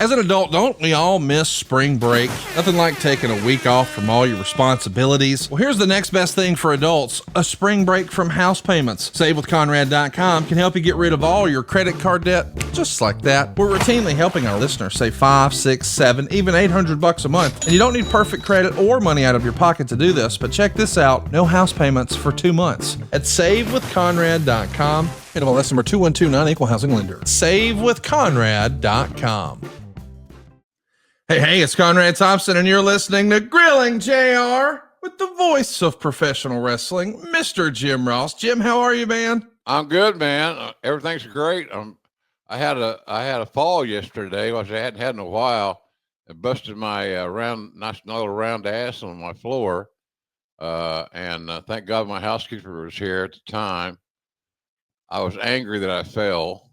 As an adult, don't we all miss spring break? Nothing like taking a week off from all your responsibilities. Well, here's the next best thing for adults, a spring break from house payments. SaveWithConrad.com can help you get rid of all your credit card debt, just like that. We're routinely helping our listeners save $5, $6, $7, even $800 a month. And you don't need perfect credit or money out of your pocket to do this, but check this out, no house payments for 2 months at SaveWithConrad.com. NMLS number 2129, Equal Housing Lender. SaveWithConrad.com. Hey, it's Conrad Thompson, and you're listening to Grilling JR with the voice of professional wrestling, Mr. Jim Ross. Jim, how are you, man? I'm good, man. Everything's great. I had a fall yesterday, which I hadn't had in a while. It busted my nice little round ass on my floor, and thank God my housekeeper was here at the time. I was angry that I fell.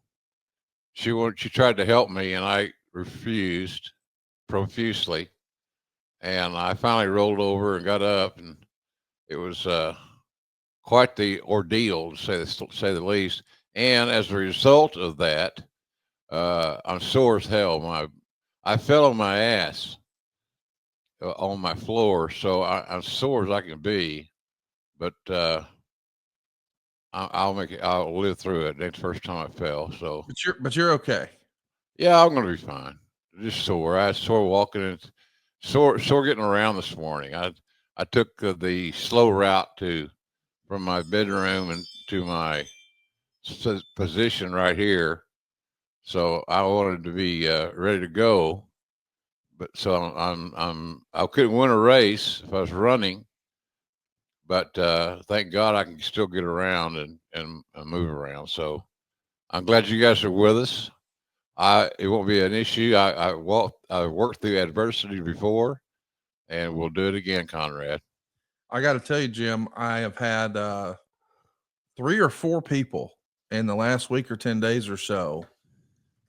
She tried to help me, and I refused profusely, and I finally rolled over and got up, and it was quite the ordeal, to say the least. And as a result of that, I'm sore as hell. I fell on my ass on my floor, so I'm sore as I can be. But I'll live through it. That's the first time I fell. So, but you're okay. Yeah, I'm gonna be fine. Just sore. I was sore walking and sore getting around this morning. I took the slow route from my bedroom and to my position right here. So I wanted to be ready to go, but so I couldn't win a race if I was running. But thank God I can still get around and move around. So I'm glad you guys are with us. It won't be an issue. I worked through adversity before, and we'll do it again, Conrad. I got to tell you, Jim, I have had 3 or 4 people in the last week or 10 days or so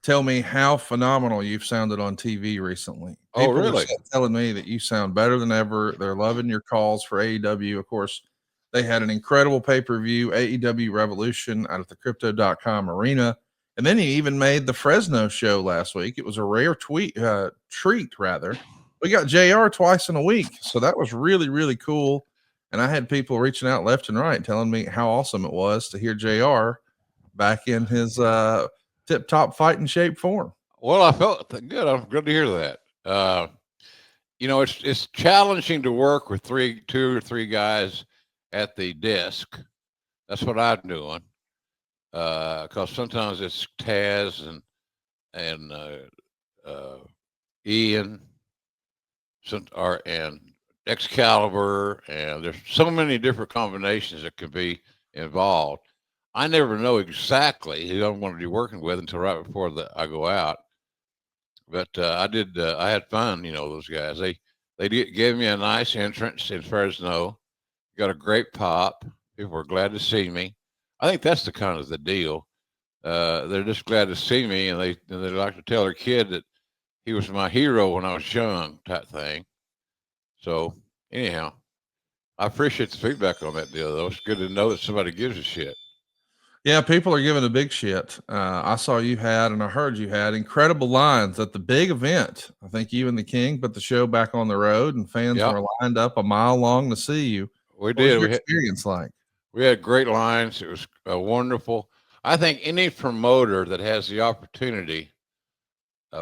tell me how phenomenal you've sounded on TV recently. People really? are telling me that you sound better than ever. They're loving your calls for AEW. Of course, they had an incredible pay-per-view, AEW Revolution, out at the Crypto.com arena. And then he even made the Fresno show last week. It was a rare treat, rather. We got JR twice in a week. So that was really, really cool. And I had people reaching out left and right telling me how awesome it was to hear JR back in his tip-top fighting shape form. Well, I felt good. I'm good to hear that. It's challenging to work with 2 or 3 guys at the desk. That's what I'm doing. Because sometimes it's Taz and Ian, and Excalibur, and there's so many different combinations that can be involved. I never know exactly who I'm going to be working with until right before I go out. But I had fun. Those guys. They gave me a nice entrance in Fresno. Got a great pop. People were glad to see me. I think that's the deal. They're just glad to see me, and they like to tell their kid that he was my hero when I was young, type thing. So anyhow, I appreciate the feedback on that deal, though. It's good to know that somebody gives a shit. Yeah, people are giving a big shit. I saw you had, and I heard you had incredible lines at the big event. I think you and the King put the show back on the road, and fans were lined up a mile long to see you. What was your experience like? We had great lines. It was wonderful. I think any promoter that has the opportunity,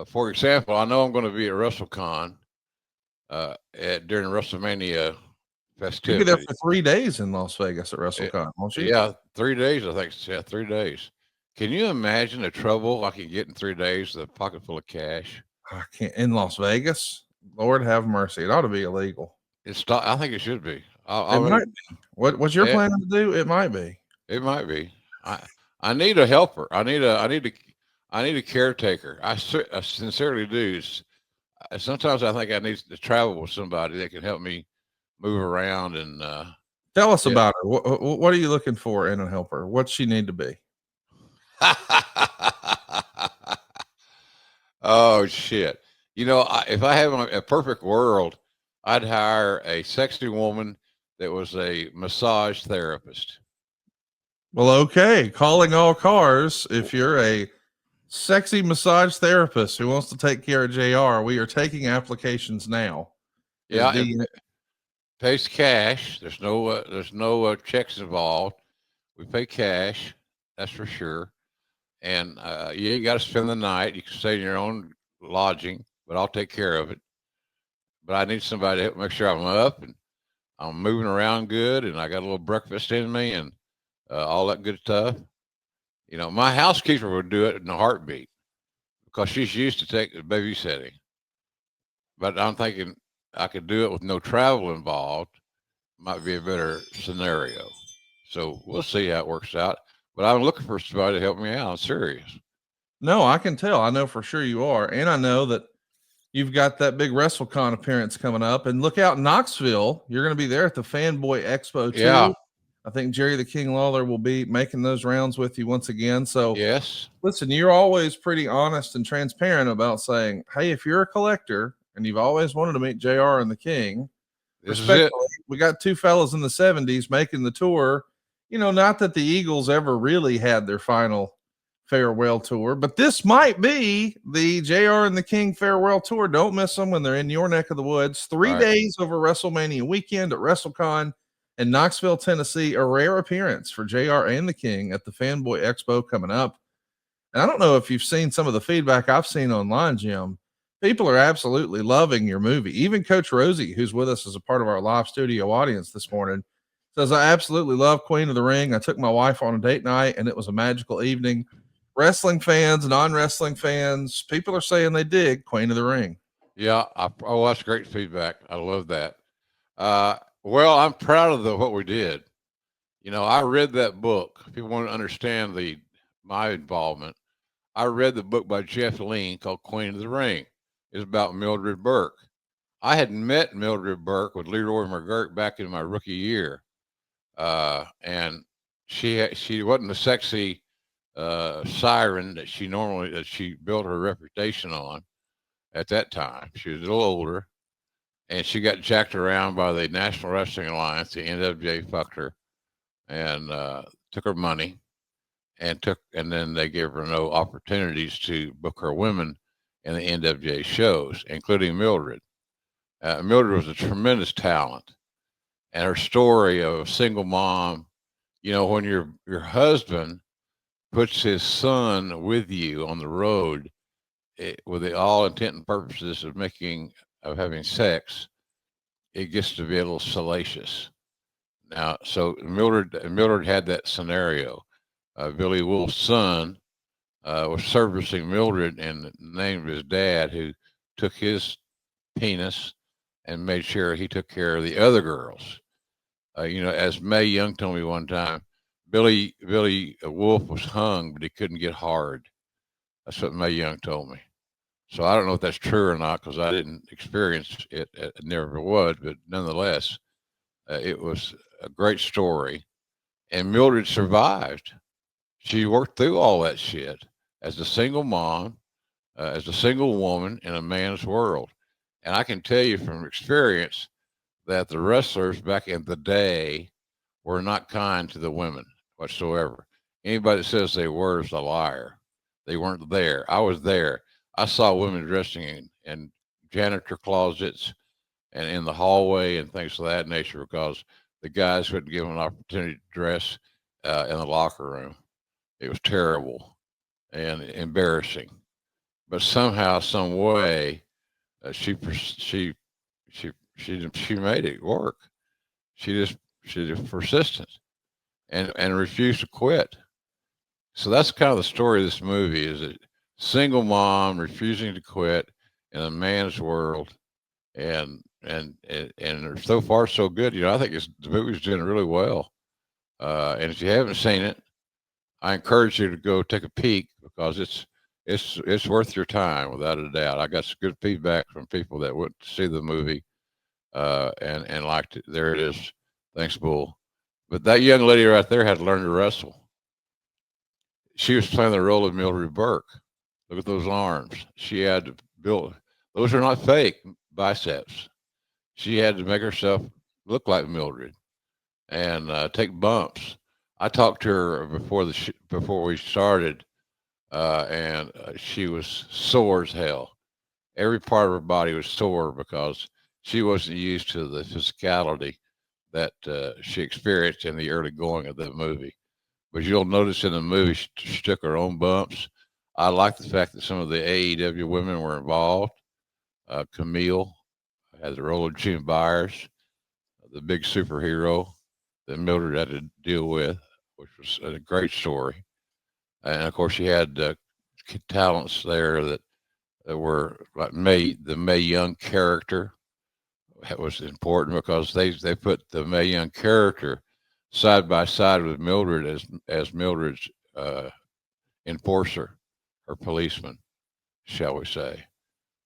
for example, I know I'm going to be at WrestleCon during WrestleMania festivities. You'll be there for 3 days in Las Vegas at WrestleCon, won't you? Yeah, 3 days, I think. Yeah, 3 days. Can you imagine the trouble I could get in 3 days with a pocket full of cash? I can't. In Las Vegas? Lord have mercy. It ought to be illegal. I think it should be. It might be. What's your plan to do? It might be. It might be. I need a helper. I need a caretaker. I sincerely do. Sometimes I think I need to travel with somebody that can help me move around and tell us about her. What are you looking for in a helper? What's she need to be? Oh shit. If I have a perfect world, I'd hire a sexy woman that was a massage therapist. Well, okay. Calling all cars. If you're a sexy massage therapist who wants to take care of JR. We are taking applications now. Yeah, it pays cash. There's no checks involved. We pay cash, that's for sure. And you ain't got to spend the night. You can stay in your own lodging, but I'll take care of it. But I need somebody to help make sure I'm up and I'm moving around good, and I got a little breakfast in me and all that good stuff. You know, my housekeeper would do it in a heartbeat because she's used to take babysitting. But I'm thinking I could do it with no travel involved. Might be a better scenario. So we'll see how it works out. But I'm looking for somebody to help me out. I'm serious. No, I can tell. I know for sure you are. And I know that you've got that big WrestleCon appearance coming up. And look out, Knoxville. You're going to be there at the Fanboy Expo too. Yeah. I think Jerry the King Lawler will be making those rounds with you once again. So yes, listen, you're always pretty honest and transparent about saying, hey, if you're a collector and you've always wanted to meet JR and the King, this is it. We got two fellas in the 70s making the tour. You know, not that the Eagles ever really had their final farewell tour, but this might be the JR and the King farewell tour. Don't miss them when they're in your neck of the woods. 3 days over WrestleMania weekend at WrestleCon in Knoxville, Tennessee. A rare appearance for JR and the King at the Fanboy Expo coming up. And I don't know if you've seen some of the feedback I've seen online, Jim. People are absolutely loving your movie. Even Coach Rosie, who's with us as a part of our live studio audience this morning, says, I absolutely love Queen of the Ring. I took my wife on a date night and it was a magical evening. Wrestling fans, non-wrestling fans, people are saying they dig Queen of the Ring. Yeah. That's great feedback. I love that. Well, I'm proud of what we did. You know, I read that book. People want to understand my involvement. I read the book by Jeff Lean called Queen of the Ring. It's about Mildred Burke. I had met Mildred Burke with Leroy McGurk back in my rookie year. And she wasn't the sexy siren that she built her reputation on at that time. She was a little older, and she got jacked around by the National Wrestling Alliance. The NWA fucked her and took her money, and then they gave her no opportunities to book her women in the NWA shows, including Mildred. Mildred was a tremendous talent, and her story of a single mom. You know, when your husband puts his son with you on the road, with the all intent and purposes of having sex, it gets to be a little salacious. Now, so Mildred had that scenario. Billy Wolf's son was servicing Mildred in the name of his dad, who took his penis and made sure he took care of the other girls. You know, as Mae Young told me one time, Billy Wolf was hung, but he couldn't get hard. That's what Mae Young told me. So I don't know if that's true or not because I didn't experience it. It never was, but nonetheless, it was a great story. And Mildred survived. She worked through all that shit as a single mom, as a single woman in a man's world. And I can tell you from experience that the wrestlers back in the day were not kind to the women whatsoever. Anybody that says they were is a liar. They weren't there. I was there. I saw women dressing in janitor closets and in the hallway and things of that nature because the guys wouldn't give them an opportunity to dress in the locker room. It was terrible and embarrassing. But somehow, some way, she made it work. She just persistent and refused to quit. So that's kind of the story of this movie: is a single mom refusing to quit in a man's world, and so far so good. You know, I think the movie's doing really well. And if you haven't seen it, I encourage you to go take a peek because it's worth your time without a doubt. I got some good feedback from people that went to see the movie and liked it. There it is. Thanks, Bull. But that young lady right there had to learn to wrestle. She was playing the role of Mildred Burke. Look at those arms. She had to build. Those are not fake biceps. She had to make herself look like Mildred and take bumps. I talked to her before we started and she was sore as hell. Every part of her body was sore because she wasn't used to the physicality that she experienced in the early going of the movie. But you'll notice in the movie, she took her own bumps. I like the fact that some of the AEW women were involved. Camille had the role of Jim Byers, the big superhero that Mildred had to deal with, which was a great story. And of course, she had talents there that were like the Mae Young character. That was important because they put the Mae Young character side by side with Mildred as Mildred's enforcer or policeman, shall we say.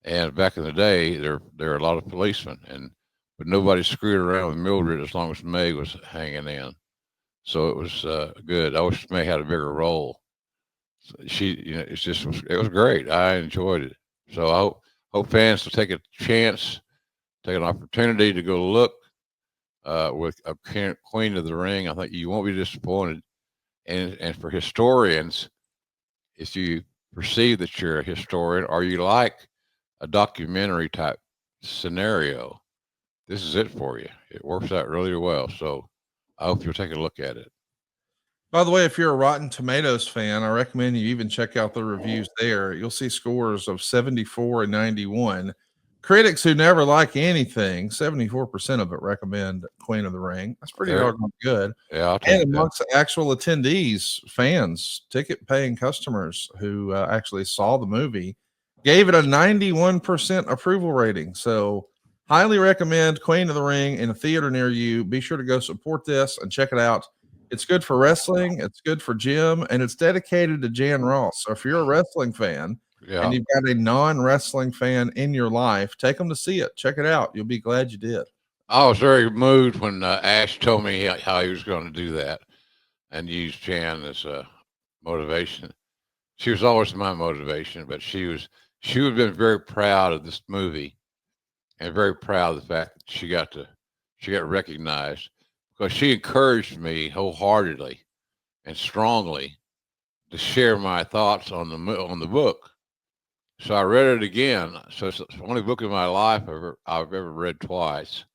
And back in the day, there were a lot of policemen, but nobody screwed around with Mildred as long as Mae was hanging in. So it was good. I wish Mae had a bigger role. It was great. I enjoyed it. So I hope fans will take a chance, take an opportunity to go look with a Queen of the Ring. I think you won't be disappointed. And for historians, if you perceive that you're a historian or you like a documentary type scenario, this is it for you. It works out really well. So I hope you'll take a look at it. By the way, if you're a Rotten Tomatoes fan, I recommend you even check out the reviews there. You'll see scores of 74 and 91. Critics who never like anything, 74% of it recommend Queen of the Ring. That's pretty doggone good. Yeah, I'll take and amongst the actual attendees, fans, ticket paying customers who actually saw the movie, gave it a 91% approval rating. So highly recommend Queen of the Ring in a theater near you. Be sure to go support this and check it out. It's good for wrestling. It's good for Jim, and it's dedicated to Jan Ross. So if you're a wrestling fan and you've got a non-wrestling fan in your life, take them to see it. Check it out. You'll be glad you did. I was very moved when Ash told me how he was going to do that and use Jan as a motivation. She was always my motivation, but she would have been very proud of this movie and very proud of the fact that she got recognized, because she encouraged me wholeheartedly and strongly to share my thoughts on the book. So I read it again. So it's the only book in my life I've ever read twice,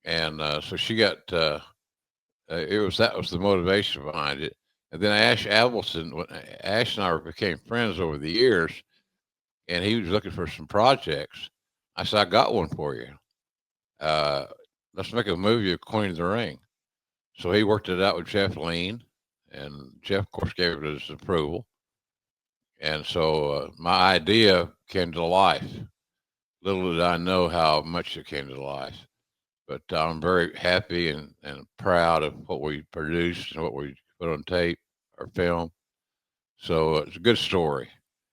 and so she got that was the motivation behind it. And then Ash and I became friends over the years, and he was looking for some projects. I said, I got one for you. Let's make a movie of Queen of the Ring. So he worked it out with Jeff Lean, and Jeff, of course, gave it his approval. And so my idea came to life. Little did I know how much it came to life. But I'm very happy and proud of what we produced and what we put on tape or film. So it's a good story.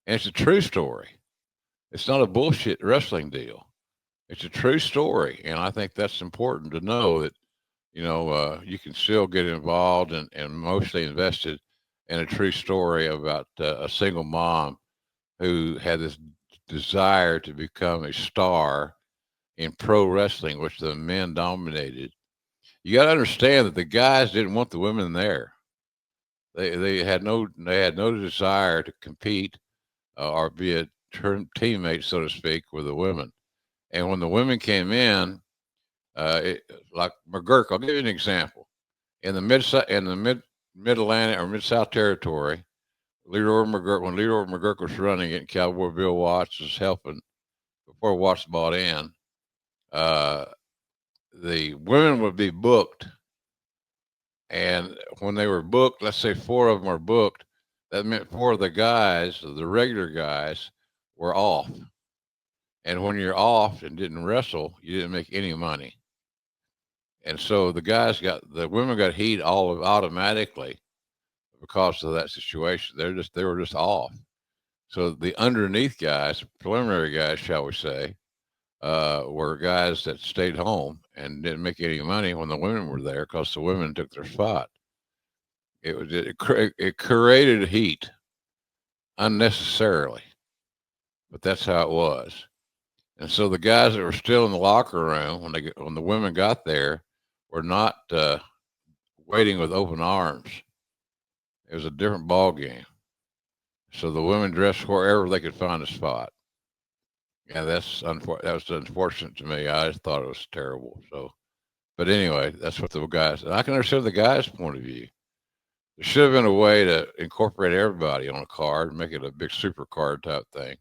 And it's a true story. It's not a bullshit wrestling deal. It's a true story. And I think that's important to know that, you can still get involved and mostly invested in a true story about a single mom who had this desire to become a star in pro wrestling, which the men dominated. You got to understand that the guys didn't want the women there. They had no desire to compete or be a teammate, so to speak, with the women. And when the women came in, like McGurk, I'll give you an example. In the mid Atlantic or mid South territory, when Leroy McGurk was running it, and Cowboy Bill Watts was helping before Watts bought in. The women would be booked, and when they were booked, let's say 4 of them were booked, that meant 4 of the guys, the regular guys, were off. And when you're off and didn't wrestle, you didn't make any money. And so the women got heat all automatically because of that situation. They were just off. So the underneath guys, preliminary guys, shall we say, were guys that stayed home and didn't make any money when the women were there because the women took their spot. It created heat unnecessarily, but that's how it was. And so the guys that were still in the locker room when the women got there were not waiting with open arms. It was a different ball game. So the women dressed wherever they could find a spot. Yeah, that was unfortunate to me. I just thought it was terrible. So, but anyway, that's what the guys. And I can understand the guys' point of view. There should have been a way to incorporate everybody on a card, make it a big super card type thing.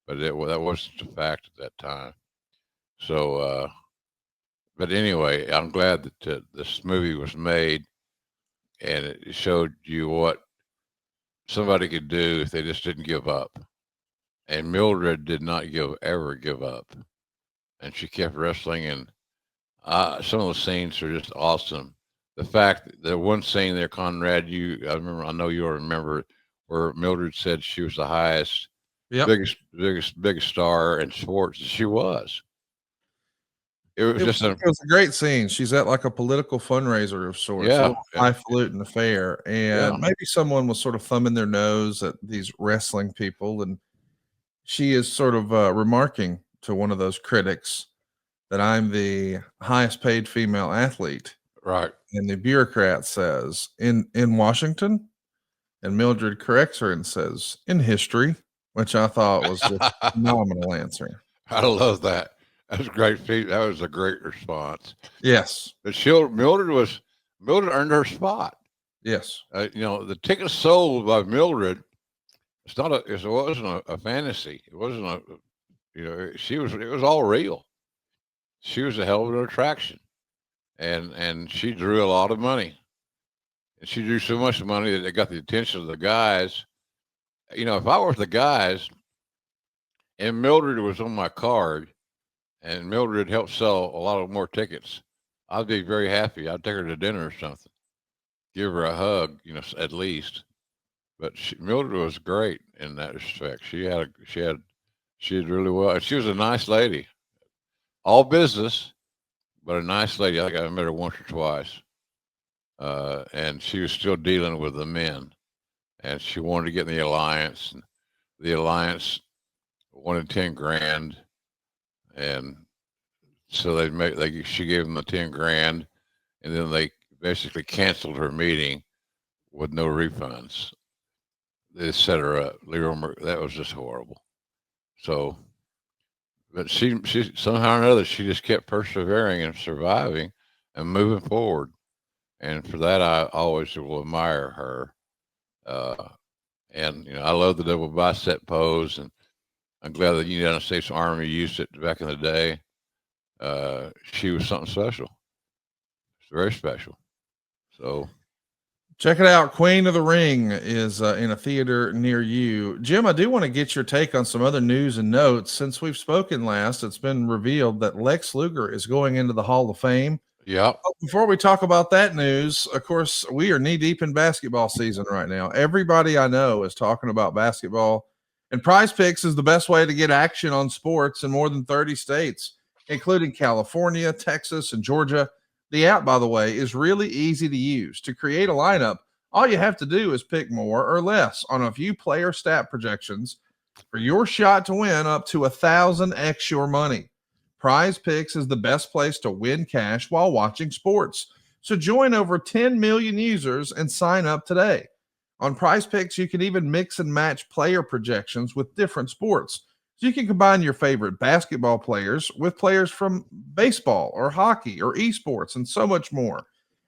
But that wasn't a fact at that time. So, but anyway, I'm glad that this movie was made, and it showed you what somebody could do if they just didn't give up. And Mildred did not ever give up, and she kept wrestling. And some of the scenes are just awesome. The fact that one scene there, Conrad, I know you'll remember, where Mildred said she was the highest, Yep. biggest star in sports. She was. It was a great scene. She's at like a political fundraiser of sorts, a little highfalutin affair, and maybe someone was sort of thumbing their nose at these wrestling people, and she is sort of remarking to one of those critics that I'm the highest paid female athlete. Right. And the bureaucrat says, in Washington? And Mildred corrects her and says, in history, which I thought was just a phenomenal answer. I love that. That's great. That was a great response. Yes. But Mildred earned her spot. Yes. The ticket sold by Mildred, it wasn't a fantasy. It wasn't it was all real. She was a hell of an attraction, and she drew a lot of money, and she drew so much money that it got the attention of the guys. If I was the guys and Mildred was on my card and Mildred helped sell a lot of more tickets, I'd be very happy. I'd take her to dinner or something, give her a hug, at least. But Mildred was great in that respect. She did really well, and she was a nice lady. All business, but a nice lady. I think I met her once or twice, and she was still dealing with the men, and she wanted to get in the alliance. And the alliance wanted 10 grand, and so she gave them the 10 grand, and then they basically canceled her meeting with no refunds. They set her up. That was just horrible. So, but she somehow or another, she just kept persevering and surviving and moving forward. And for that, I always will admire her. And I love the double bicep pose, and I'm glad the United States Army used it back in the day. She was something special. It's very special. So check it out. Queen of the Ring is in a theater near you. Jim, I do want to get your take on some other news and notes. Since we've spoken last, it's been revealed that Lex Luger is going into the Hall of Fame. Yeah. Before we talk about that news, of course, we are knee deep in basketball season right now. Everybody I know is talking about basketball, and Prize Picks is the best way to get action on sports in more than 30 states, including California, Texas, and Georgia. The app, by the way, is really easy to use. To create a lineup, all you have to do is pick more or less on a few player stat projections for your shot to win up to 1,000x your money. Prize Picks is the best place to win cash while watching sports. So join over 10 million users and sign up today. On Prize Picks, you can even mix and match player projections with different sports. So you can combine your favorite basketball players with players from baseball or hockey or esports and so much more.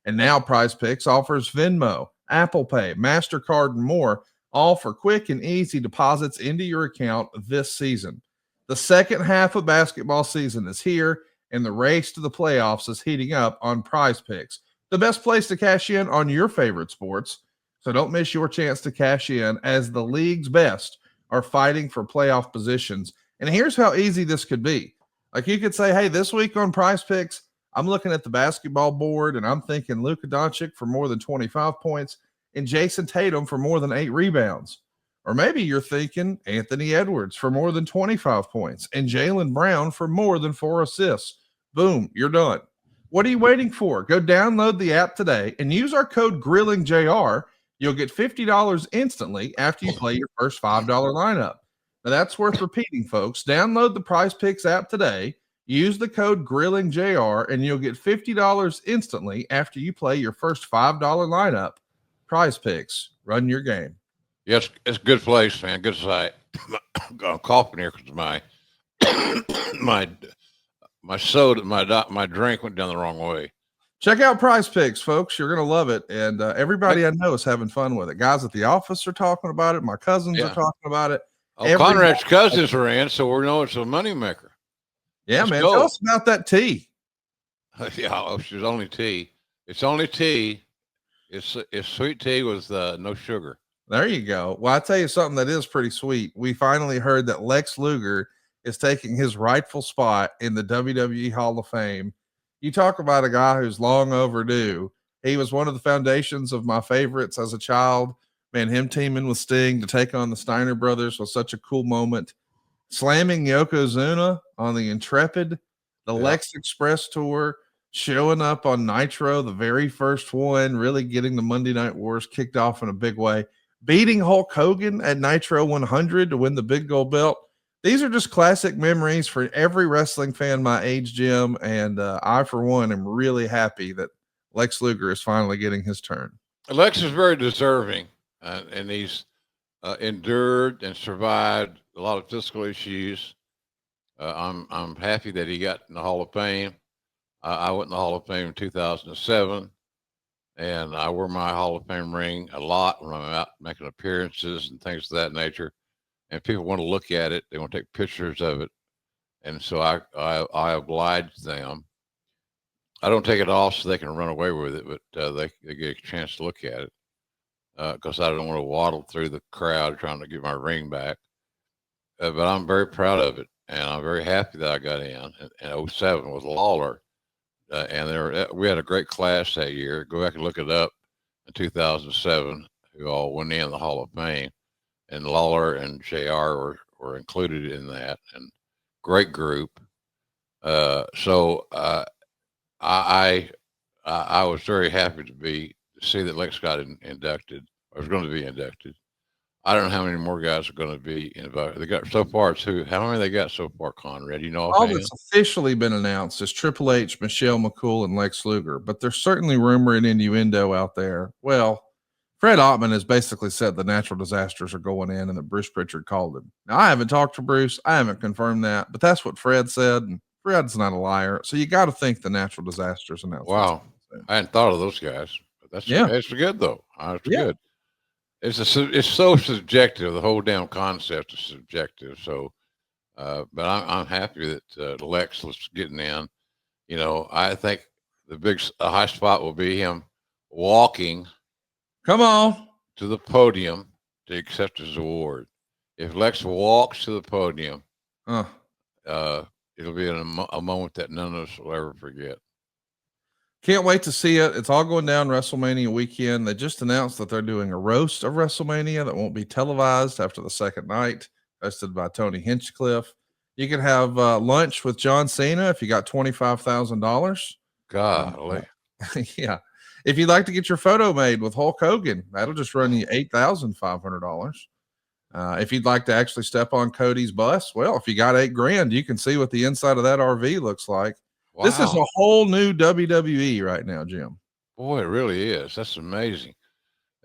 And now Prize Picks offers Venmo, Apple Pay, MasterCard, and more, all for quick and easy deposits into your account this season. The second half of basketball season is here, and the race to the playoffs is heating up on Prize Picks, the best place to cash in on your favorite sports. So don't miss your chance to cash in, as the league's best are fighting for playoff positions. And here's how easy this could be. Like, you could say, hey, this week on Prize Picks, I'm looking at the basketball board and I'm thinking Luka Doncic for more than 25 points and Jason Tatum for more than 8 rebounds. Or maybe you're thinking Anthony Edwards for more than 25 points and Jaylen Brown for more than 4 assists. Boom, you're done. What are you waiting for? Go download the app today and use our code GRILLINGJR. You'll get $50 instantly after you play your first $5 lineup. Now, that's worth repeating, folks. Download the Prize Picks app today. Use the code GRILLINGJR, and you'll get $50 instantly after you play your first $5 lineup. Prize Picks, run your game. Yes, it's a good place, man. Good sight. I'm coughing here because my my soda, my drink went down the wrong way. Check out Prize Picks, folks. You're going to love it. And everybody I know is having fun with it. Guys at the office are talking about it. My cousins are talking about it. Oh, Conrad's cousins are in, so we know it's a moneymaker. Yeah, Let's man. Go. Tell us about that tea. Yeah, she's only tea. It's only tea. It's sweet tea with no sugar. There you go. Well, I tell you something that is pretty sweet. We finally heard that Lex Luger is taking his rightful spot in the WWE Hall of Fame. You talk about a guy who's long overdue. He was one of the foundations of my favorites as a child. Man, him teaming with Sting to take on the Steiner brothers was such a cool moment. Slamming Yokozuna on the Intrepid, the Lex Express tour, showing up on Nitro, the very first one, really getting the Monday Night Wars kicked off in a big way. Beating Hulk Hogan at Nitro 100 to win the big gold belt. These are just classic memories for every wrestling fan my age, Jim. And I, for one, am really happy that Lex Luger is finally getting his turn. Lex is very deserving, and he's endured and survived a lot of physical issues. I'm happy that he got in the Hall of Fame. I went in the Hall of Fame in 2007. And I wear my Hall of Fame ring a lot when I'm out making appearances and things of that nature. And people want to look at it. They want to take pictures of it. And so I oblige them. I don't take it off so they can run away with it, but they get a chance to look at it because I don't want to waddle through the crowd trying to get my ring back. But I'm very proud of it. And I'm very happy that I got in 07 with Lawler. And we had a great class that year. Go back and look it up in 2007, who all went in the Hall of Fame. And Lawler and JR were included in that. And great group. So I was very happy to see that Lex got inducted. I was going to be inducted. I don't know how many more guys are going to be invited. They got so far two. How many they got so far, Conrad? You know, all that's officially been announced is Triple H, Michelle McCool, and Lex Luger. But there's certainly rumor and innuendo out there. Well, Fred Ottman has basically said the natural disasters are going in, and that Bruce Pritchard called him. Now, I haven't talked to Bruce. I haven't confirmed that, but that's what Fred said, and Fred's not a liar. So you got to think the natural disasters announcement. Wow, I hadn't thought of those guys. But that's good though. It's good. It's so subjective. The whole damn concept is subjective. So, but I'm happy that Lex was getting in. You know, I think the high spot will be him walking. Come on to the podium to accept his award. If Lex walks to the podium, it'll be a moment that none of us will ever forget. Can't wait to see it. It's all going down WrestleMania weekend. They just announced that they're doing a roast of WrestleMania that won't be televised after the second night, hosted by Tony Hinchcliffe. You can have lunch with John Cena if you got $25,000. Golly. Yeah. If you'd like to get your photo made with Hulk Hogan, that'll just run you $8,500. If you'd like to actually step on Cody's bus, well, if you got $8,000, you can see what the inside of that RV looks like. Wow. This is a whole new WWE right now, Jim. Boy, it really is. That's amazing.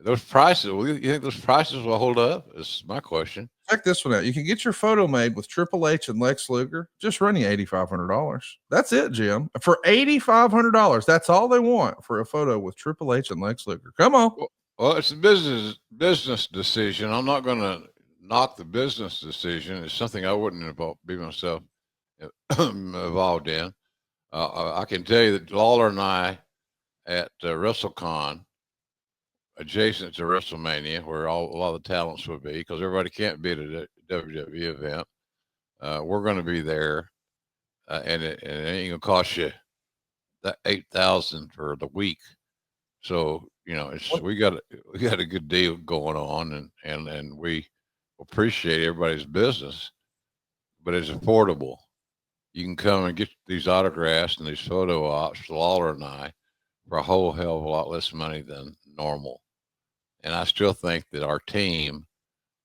Those prices, you think those prices will hold up? Is my question. Check this one out. You can get your photo made with Triple H and Lex Luger. Just run you $8,500. That's it, Jim. For $8,500, that's all they want for a photo with Triple H and Lex Luger. Come on. Well, it's a business decision. I'm not going to knock the business decision. It's something I wouldn't be myself involved in. I can tell you that Lawler and I at WrestleCon, adjacent to WrestleMania, where a lot of the talents will be, because everybody can't be at a WWE event. We're going to be there, and it ain't gonna cost you that $8,000 for the week. So you know, we got a good deal going on, and we appreciate everybody's business, but it's affordable. You can come and get these autographs and these photo ops, Lawler and I, for a whole hell of a lot less money than normal. And I still think that our team,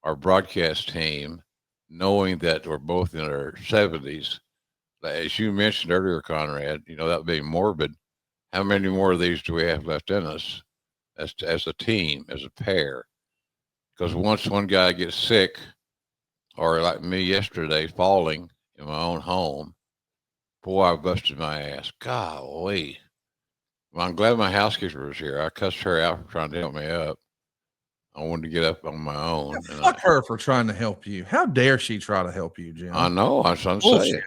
our broadcast team, knowing that we're both in our 70s, as you mentioned earlier, Conrad, you know, that being morbid, how many more of these do we have left in us as a team, as a pair? because once one guy gets sick, or like me yesterday, falling in my own home, boy, I busted my ass. Golly. Well, I'm glad my housekeeper was here. I cussed her out for trying to help me up. I wanted to get up on my own. Yeah, fuck her for trying to help you. How dare she try to help you, Jim? I know. That's what I'm saying.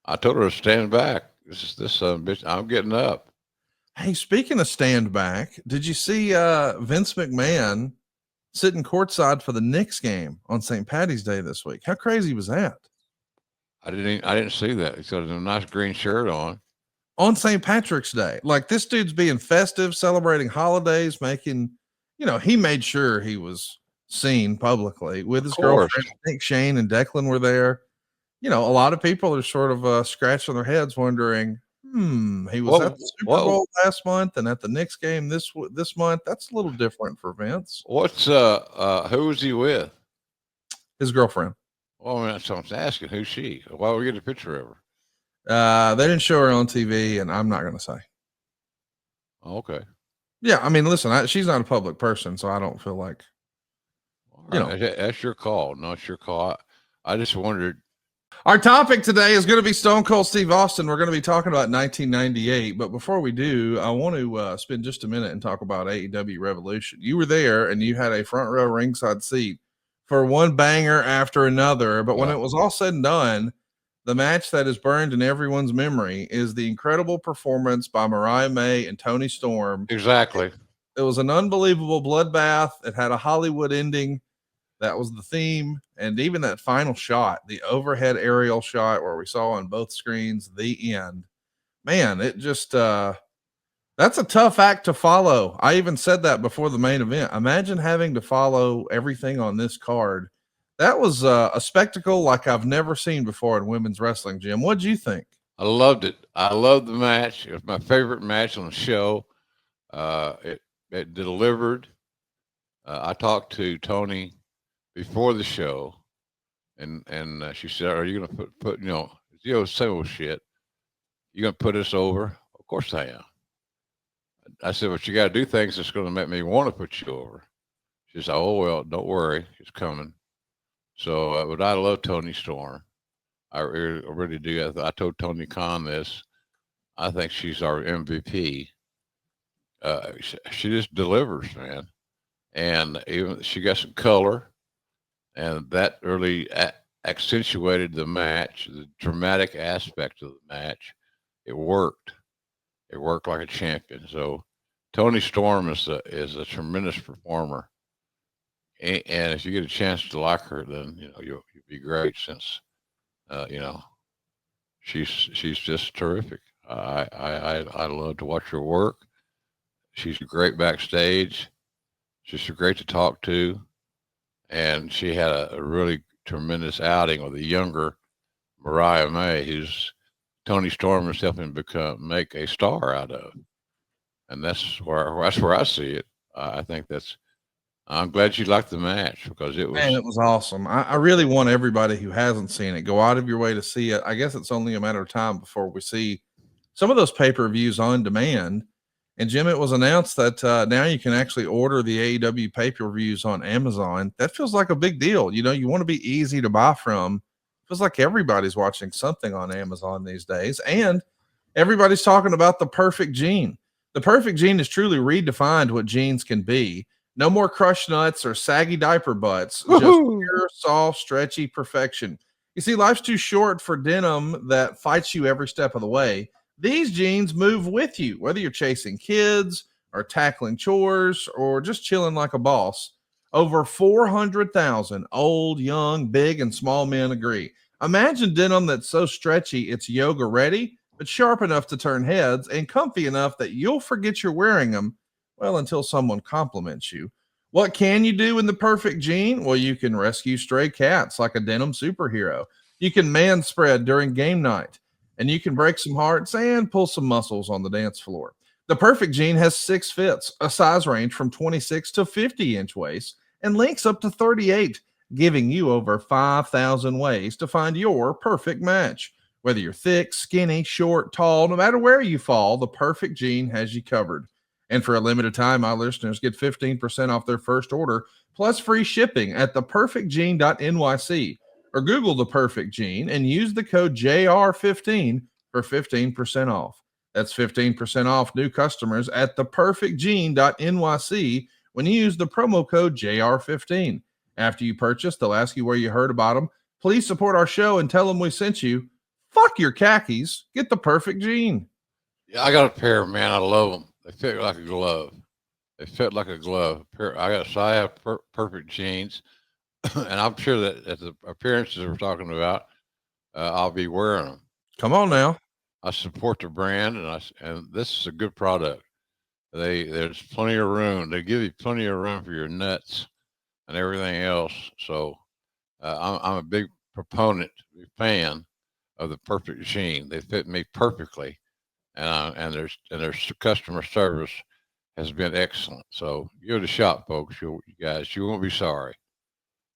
I told her to stand back. This bitch. I'm getting up. Hey, speaking of stand back, did you see Vince McMahon sitting courtside for the Knicks game on St. Patty's Day this week? How crazy was that? I didn't see that. He's got a nice green shirt on St. Patrick's Day. Like, this dude's being festive, celebrating holidays, making, he made sure he was seen publicly with his girlfriend. I think Shane and Declan were there. A lot of people are sort of scratching their heads wondering, he was at the Super Bowl last month and at the Knicks game this month. That's a little different for Vince. What's who was he with? His girlfriend. Well, I mean, that's what I'm asking. Who's she? Why don't we get a picture of her? They didn't show her on TV, and I'm not going to say. Okay. Yeah, I mean, listen, she's not a public person, so I don't feel like, that's your call, not your call. I just wondered. Our topic today is going to be Stone Cold Steve Austin. We're going to be talking about 1998, but before we do, I want to spend just a minute and talk about AEW Revolution. You were there, and you had a front row ringside seat for one banger after another, but when it was all said and done, the match that is burned in everyone's memory is the incredible performance by Mariah May and Toni Storm. Exactly. It was an unbelievable bloodbath. It had a Hollywood ending. That was the theme. And even that final shot, the overhead aerial shot where we saw on both screens the end. Man, it just that's a tough act to follow. I even said that before the main event. Imagine having to follow everything on this card. That was a spectacle like I've never seen before in women's wrestling, Jim. What did you think? I loved it. I loved the match. It was my favorite match on the show. It delivered. I talked to Toni before the show, and she said, "Are you going to put same old shit? You going to put us over?" Of course I am. I said, "But you got to do things that's going to make me want to put you over." She said, "Oh well, don't worry, it's coming." So, but I love Toni Storm. I really do. I told Tony Khan this. I think she's our MVP. She just delivers, man. And even she got some color, and that really accentuated the match, the dramatic aspect of the match. It worked. It worked like a champion. So, Toni Storm is a tremendous performer. And if you get a chance to like her, then you'll be great. Since she's just terrific. I love to watch her work. She's great backstage. She's great to talk to, and she had a really tremendous outing with a younger Mariah May, who's Toni Storm is helping make a star out of, and that's where I see it. I think that's. I'm glad you liked the match because it was awesome. I really want everybody who hasn't seen it, go out of your way to see it. I guess it's only a matter of time before we see some of those pay-per-views on demand. And Jim, it was announced that now you can actually order the AEW pay-per-views on Amazon. That feels like a big deal. You want to be easy to buy from. It feels like everybody's watching something on Amazon these days. And everybody's talking about the perfect gene. The perfect gene has truly redefined what jeans can be. No more crushed nuts or saggy diaper butts. Woo-hoo! Just pure, soft, stretchy perfection. You see, life's too short for denim that fights you every step of the way. These jeans move with you, whether you're chasing kids or tackling chores or just chilling like a boss. Over 400,000 old, young, big, and small men agree. Imagine denim that's so stretchy it's yoga ready, but sharp enough to turn heads and comfy enough that you'll forget you're wearing them. Well, until someone compliments you. What can you do in the perfect gene? Well, you can rescue stray cats like a denim superhero. You can man spread during game night, and you can break some hearts and pull some muscles on the dance floor. The perfect gene has 6 fits, a size range from 26 to 50-inch waist, and links up to 38, giving you over 5,000 ways to find your perfect match. Whether you're thick, skinny, short, tall, no matter where you fall, the perfect gene has you covered. And for a limited time, our listeners get 15% off their first order, plus free shipping at theperfectgene.nyc, or Google The Perfect Gene and use the code JR15 for 15% off. That's 15% off new customers at theperfectgene.nyc when you use the promo code JR15. After you purchase, they'll ask you where you heard about them. Please support our show and tell them we sent you. Fuck your khakis. Get the Perfect Gene. Yeah, I got a pair, man. I love them. They fit like a glove. They fit like a glove. I have perfect jeans, and I'm sure that at the appearances we're talking about, I'll be wearing them. Come on now. I support the brand, and this is a good product. There's plenty of room. They give you plenty of room for your nuts and everything else. So I'm a big proponent, fan of the Perfect Gene. They fit me perfectly, and their customer service has been excellent. So give it a shot, folks. You guys, you won't be sorry.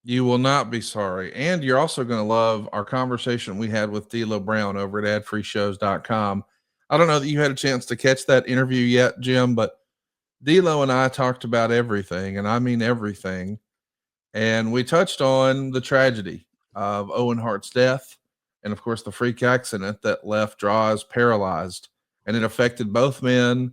You will not be sorry. And you're also going to love our conversation we had with D'Lo Brown over at adfreeshows.com. I don't know that you had a chance to catch that interview yet, Jim, but D'Lo and I talked about everything, and I mean everything. And we touched on the tragedy of Owen Hart's death and, of course, the freak accident that left Draws paralyzed. And it affected both men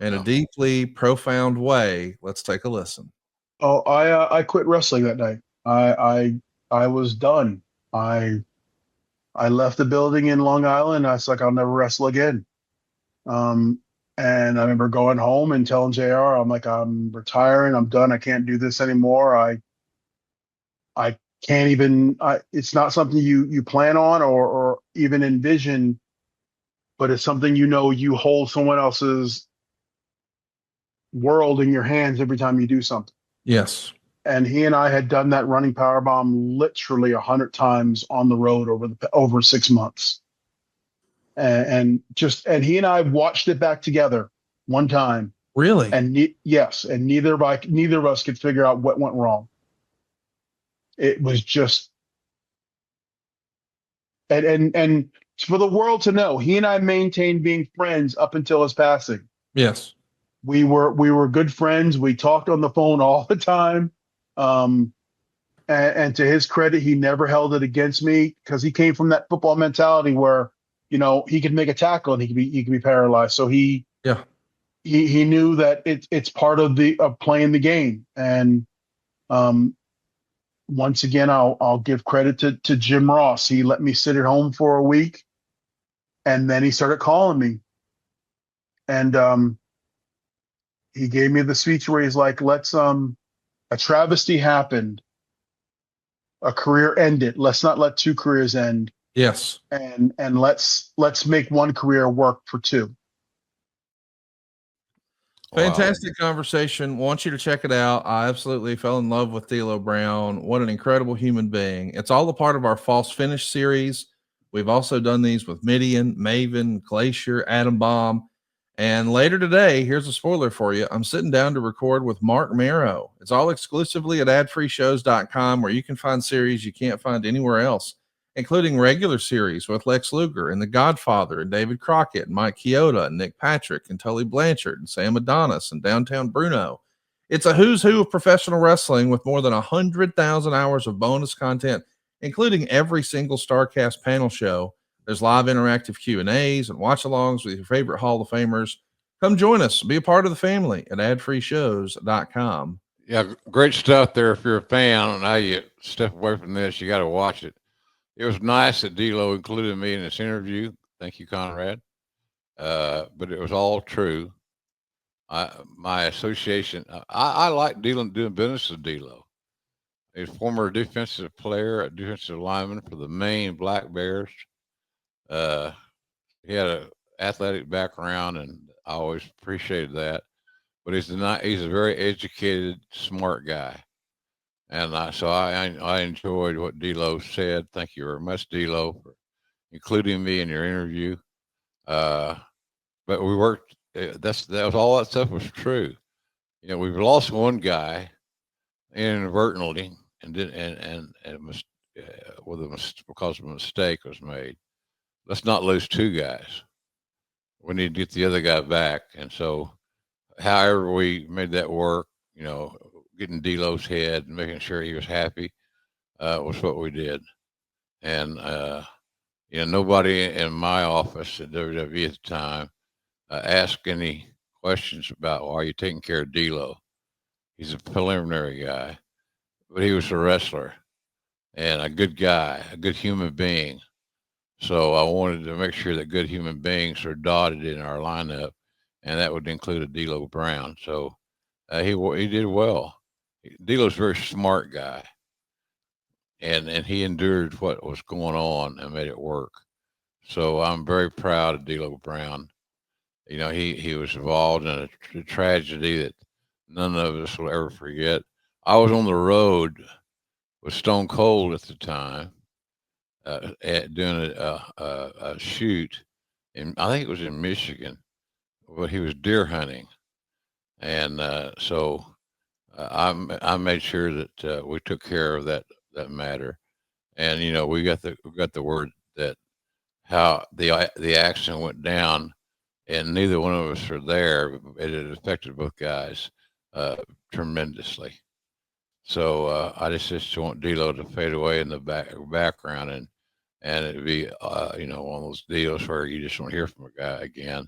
in a deeply profound way. Let's take a listen. Oh, I quit wrestling that night. I was done. I left the building in Long Island. I was like, I'll never wrestle again. And I remember going home and telling JR, I'm like, I'm retiring. I'm done. I can't do this anymore. I can't even. It's not something you plan on or even envision, but it's something you hold someone else's world in your hands every time you do something. Yes. And he and I had done that running powerbomb literally 100 times on the road over 6 months. And he and I watched it back together one time. Really? And yes. And neither of us could figure out what went wrong. It was just, and for the world to know, he and I maintained being friends up until his passing. Yes. We were good friends. We talked on the phone all the time. And to his credit, he never held it against me because he came from that football mentality where, he could make a tackle and he could be paralyzed. So he knew that it's part of playing the game. And, once again, I'll give credit to Jim Ross. He let me sit at home for a week, and then he started calling me. And, he gave me the speech where he's like, let's, a travesty happened. A career ended. Let's not let two careers end. Yes. And let's make one career work for two. Fantastic conversation. Want you to check it out. I absolutely fell in love with D'Lo Brown. What an incredible human being. It's all a part of our False Finish series. We've also done these with Midian, Maven, Glacier, Adam Bomb. And later today, here's a spoiler for you. I'm sitting down to record with Mark Marrow. It's all exclusively at adfreeshows.com, where you can find series you can't find anywhere else, including regular series with Lex Luger and The Godfather and David Crockett and Mike Chioda and Nick Patrick and Tully Blanchard and Sam Adonis and Downtown Bruno. It's a who's who of professional wrestling with more than 100,000 hours of bonus content, including every single StarCast panel show. There's live interactive Q&As and watch-alongs with your favorite Hall of Famers. Come join us. Be a part of the family at adfreeshows.com. Yeah, great stuff there. If you're a fan, now you step away from this, you got to watch it. It was nice that D'Lo included me in this interview. Thank you, Conrad. But it was all true. My association, I like doing business with D'Lo. He's a former defensive player, a defensive lineman for the Maine Black Bears. He had an athletic background, and I always appreciated that. But he's a very educated, smart guy. And I enjoyed what D'Lo said. Thank you very much, D'Lo, for including me in your interview. But we worked. That was all that stuff was true. We've lost one guy inadvertently, because a mistake was made. Let's not lose two guys. We need to get the other guy back. And so however we made that work, getting D'Lo's head and making sure he was happy, was what we did. And, nobody in my office at WWE at the time asked any questions about, why are you taking care of D'Lo? He's a preliminary guy, but he was a wrestler and a good guy, a good human being. So I wanted to make sure that good human beings are dotted in our lineup, and that would include a D'Lo Brown. So he did well. D'Lo's a very smart guy, and he endured what was going on and made it work. So I'm very proud of D'Lo Brown. He was involved in a tragedy that none of us will ever forget. I was on the road with Stone Cold at the time, doing a shoot, and I think it was in Michigan, but he was deer hunting, and so I made sure that we took care of that matter, and we got the word that how the accident went down, and neither one of us were there. It had affected both guys tremendously. So I just want D'Lo to fade away in the background, and it'd be one of those deals where you just don't hear from a guy again.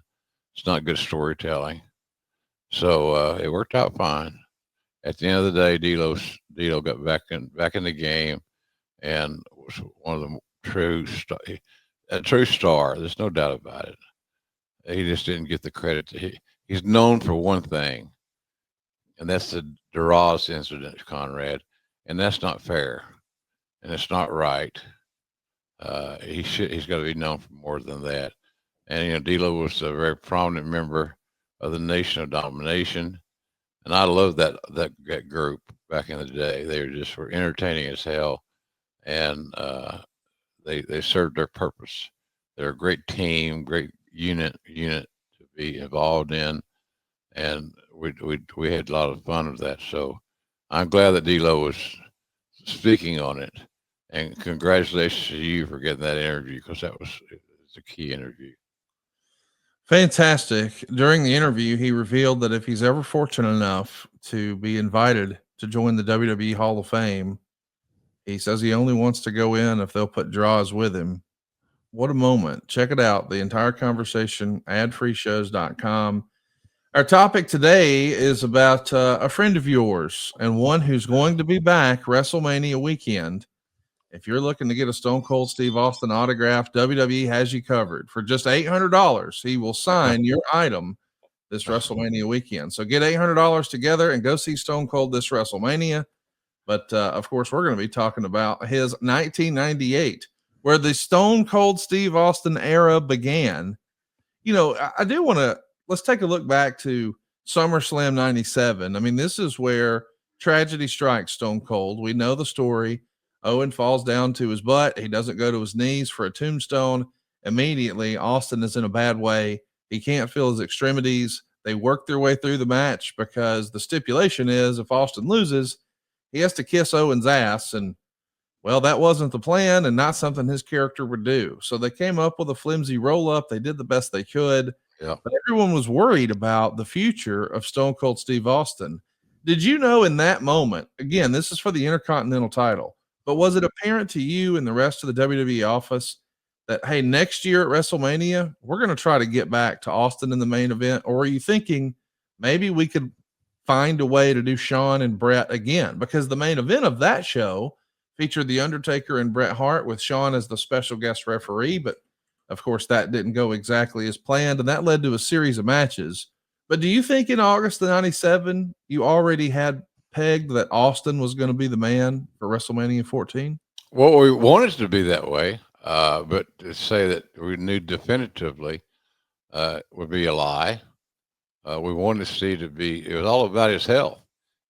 It's not good storytelling. So it worked out fine. At the end of the day, D'Lo got back in the game, and was one of the a true star. There's no doubt about it. He just didn't get the credit. He's known for one thing, and that's the Duras incident, Conrad, and that's not fair, and it's not right. He's got to be known for more than that. And D'Lo was a very prominent member of the Nation of Domination, and I loved that group back in the day. They were entertaining as hell, and they served their purpose. They're a great team, great unit to be involved in, and we had a lot of fun with that. So I'm glad that D'Lo was speaking on it, and congratulations to you for getting that interview, because it's a key interview. Fantastic. During the interview, he revealed that if he's ever fortunate enough to be invited to join the WWE Hall of Fame, he says he only wants to go in if they'll put draws with him. What a moment. Check it out. The entire conversation, adfreeshows.com. Our topic today is about a friend of yours and one who's going to be back WrestleMania weekend. If you're looking to get a Stone Cold Steve Austin autograph, WWE has you covered. For just $800, he will sign your item this WrestleMania weekend. So get $800 together and go see Stone Cold this WrestleMania. But of course, we're going to be talking about his 1998, where the Stone Cold Steve Austin era began. I do want to, let's take a look back to SummerSlam 97. I mean, this is where tragedy strikes Stone Cold. We know the story. Owen falls down to his butt. He doesn't go to his knees for a tombstone. Immediately, Austin is in a bad way. He can't feel his extremities. They work their way through the match because the stipulation is if Austin loses, he has to kiss Owen's ass. And well, that wasn't the plan and not something his character would do. So they came up with a flimsy roll up. They did the best they could. Yeah. But everyone was worried about the future of Stone Cold Steve Austin. Did you know in that moment, again, this is for the Intercontinental title, but was it apparent to you and the rest of the WWE office that, hey, next year at WrestleMania, we're going to try to get back to Austin in the main event? Or are you thinking maybe we could find a way to do Shawn and Brett again? Because the main event of that show featured The Undertaker and Bret Hart with Shawn as the special guest referee. But of course, that didn't go exactly as planned, and that led to a series of matches. But do you think in August of 97, you already had pegged that Austin was going to be the man for WrestleMania 14? Well, we wanted to be that way, but to say that we knew definitively would be a lie. We wanted Steve to be, it was all about his health.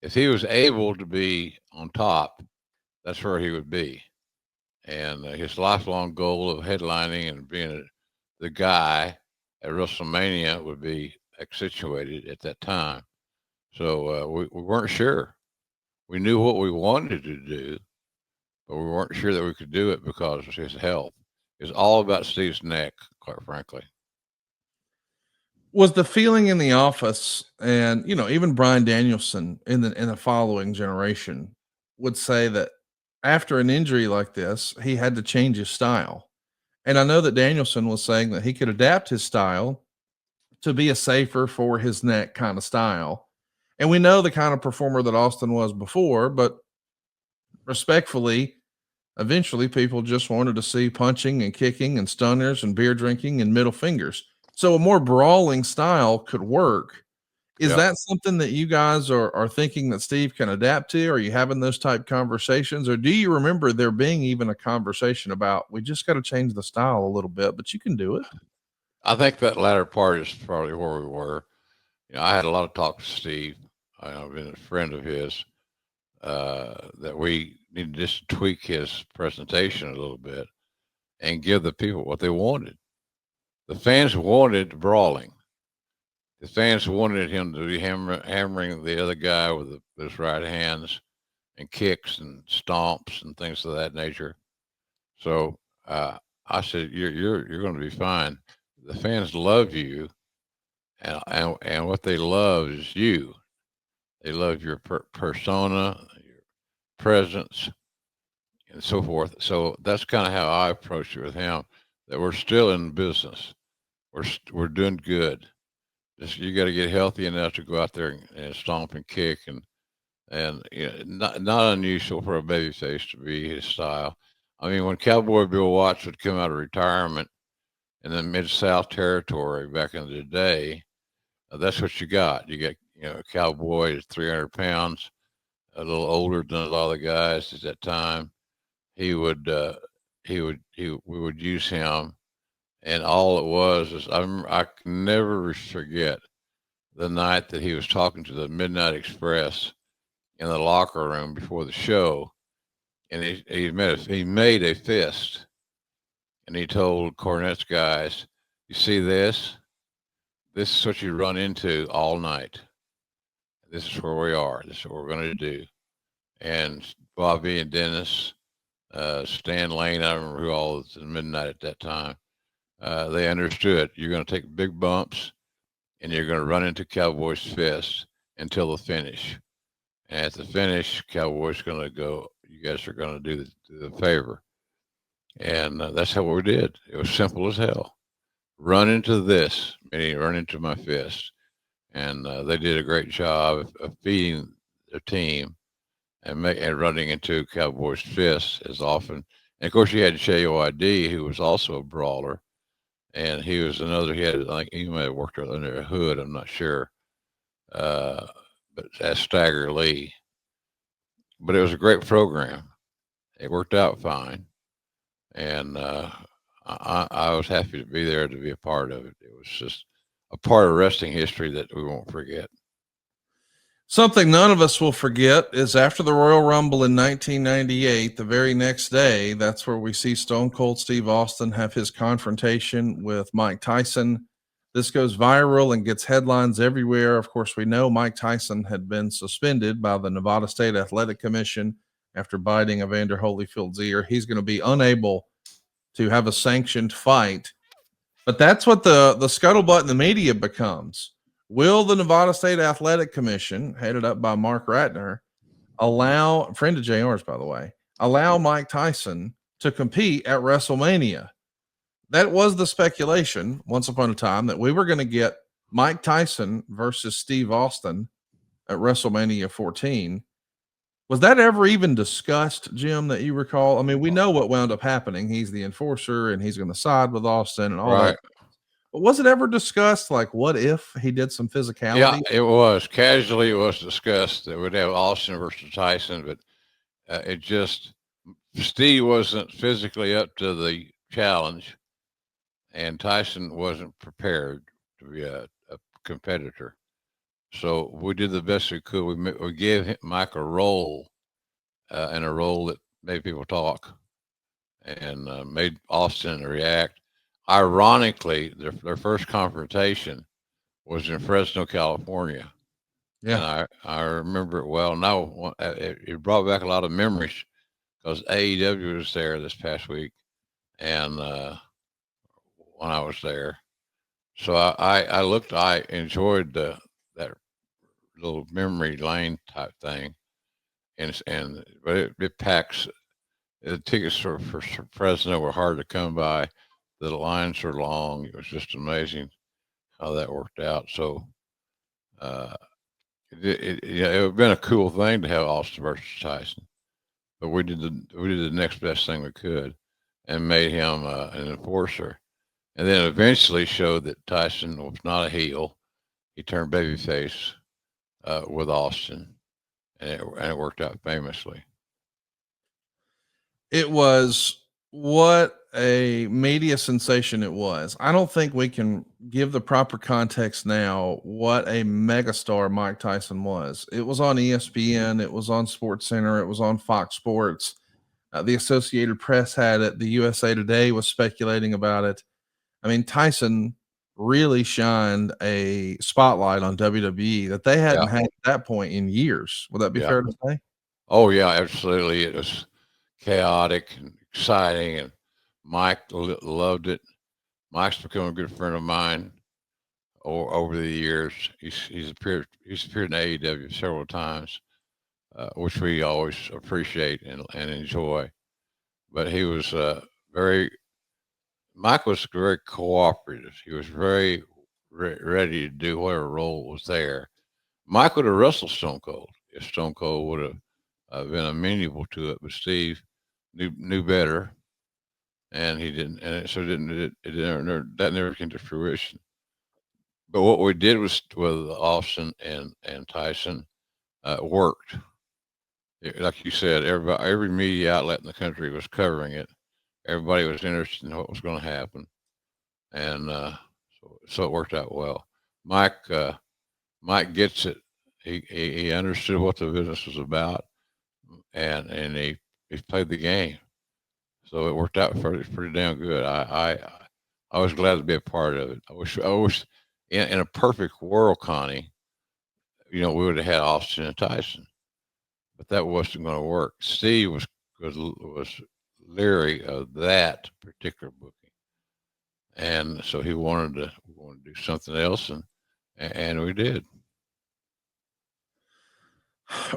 If he was able to be on top, that's where he would be. And his lifelong goal of headlining and being the guy at WrestleMania would be accentuated at that time. So we weren't sure. We knew what we wanted to do, but we weren't sure that we could do it because of his health. It's all about Steve's neck, quite frankly. Was the feeling in the office, and even Brian Danielson in the following generation would say that after an injury like this, he had to change his style. And I know that Danielson was saying that he could adapt his style to be a safer for his neck kind of style. And we know the kind of performer that Austin was before, but respectfully, eventually people just wanted to see punching and kicking and stunners and beer drinking and middle fingers. So a more brawling style could work. Is Yep. that something that you guys are thinking that Steve can adapt to? Are you having those type conversations? Or do you remember there being even a conversation about we just got to change the style a little bit, but you can do it? I think that latter part is probably where we were. I had a lot of talk with Steve. I've been a friend of his, that we need to just tweak his presentation a little bit and give the people what they wanted. The fans wanted brawling. The fans wanted him to be hammering the other guy with his right hands and kicks and stomps and things of that nature. So I said, "You're going to be fine. The fans love you, and what they love is you. They love your persona, your presence, and so forth." So that's kind of how I approached it with him. That we're still in business. We're doing good. Just you got to get healthy enough to go out there and stomp and kick and not unusual for a babyface to be his style. I mean, when Cowboy Bill Watts would come out of retirement in the Mid South territory back in the day, that's what you got. You get a cowboy is 300 pounds, a little older than a lot of the guys at that time. He would we would use him, and all it was is I can never forget the night that he was talking to the Midnight Express in the locker room before the show, and he made a fist, and he told Cornette's guys, "You see this? This is what you run into all night. This is where we are. This is what we're going to do." And Bobby and Dennis, Stan Lane, I don't remember who all was in Midnight at that time. They understood you're going to take big bumps, and you're going to run into Cowboy's fist until the finish. And at the finish, Cowboy's going to go, "You guys are going to do the favor." And that's how we did. It was simple as hell. Run into this, meaning run into my fist. And they did a great job of feeding their team and running into Cowboy's fist as often. And of course, you had JOID, who was also a brawler. And he was another, I think he might have worked under a hood, I'm not sure. But as Stagger Lee. But it was a great program. It worked out fine. And I was happy to be there to be a part of it. It was just a part of wrestling history that we won't forget. Something none of us will forget is after the Royal Rumble in 1998, the very next day, that's where we see Stone Cold Steve Austin have his confrontation with Mike Tyson. This goes viral and gets headlines everywhere. Of course, we know Mike Tyson had been suspended by the Nevada State Athletic Commission after biting Evander Holyfield's ear. He's going to be unable to have a sanctioned fight. But that's what the scuttlebutt in the media becomes. Will the Nevada State Athletic Commission, headed up by Mark Ratner, allow, a friend of JR's, by the way, allow Mike Tyson to compete at WrestleMania? That was the speculation once upon a time that we were going to get Mike Tyson versus Steve Austin at WrestleMania 14. Was that ever even discussed, Jim, that you recall? I mean, we know what wound up happening. He's the enforcer and he's going to side with Austin and all that. But was it ever discussed, like, what if he did some physicality? Yeah, it was. Casually, it was discussed that we'd have Austin versus Tyson, but Steve wasn't physically up to the challenge, and Tyson wasn't prepared to be a competitor. So we did the best we could. We gave Mike a role, and a role that made people talk and made Austin react. Ironically, their first confrontation was in Fresno, California. Yeah. And I remember it well. Now it brought back a lot of memories because AEW was there this past week, and when I was there, So I enjoyed that little memory lane type thing, but it packs. The tickets for Fresno were hard to come by. The lines are long. It was just amazing how that worked out. So, uh, it would have been a cool thing to have Austin versus Tyson, but we did the next best thing we could, and made him an enforcer, and then eventually showed that Tyson was not a heel. He turned babyface with Austin, and it worked out famously. It was what a media sensation it was. I don't think we can give the proper context now what a megastar Mike Tyson was. It was on ESPN, it was on Sports Center, it was on Fox Sports. The Associated Press had it. The USA Today was speculating about it. I mean, Tyson really shined a spotlight on WWE that they hadn't Yeah, had at that point in years. Would that be yeah. fair to say? Oh yeah, absolutely. It was chaotic and exciting, and Mike loved it. Mike's become a good friend of mine over the years. He's appeared in AEW several times, which we always appreciate and enjoy. But he was very Mike was very cooperative. He was very ready to do whatever role was there. Mike would have wrestled Stone Cold if Stone Cold would have been amenable to it, but Steve knew better, and he didn't, and that never came to fruition. But what we did was with Austin and Tyson worked. Like you said, every media outlet in the country was covering it. Everybody was interested in what was going to happen, and so it worked out well. Mike Mike gets it. He understood what the business was about, and he played the game. So it worked out pretty damn good. I was glad to be a part of it. I wish in a perfect world, Connie, we would have had Austin and Tyson, but that wasn't going to work. Steve was leery of that particular booking, and so he wanted to do something else, and we did.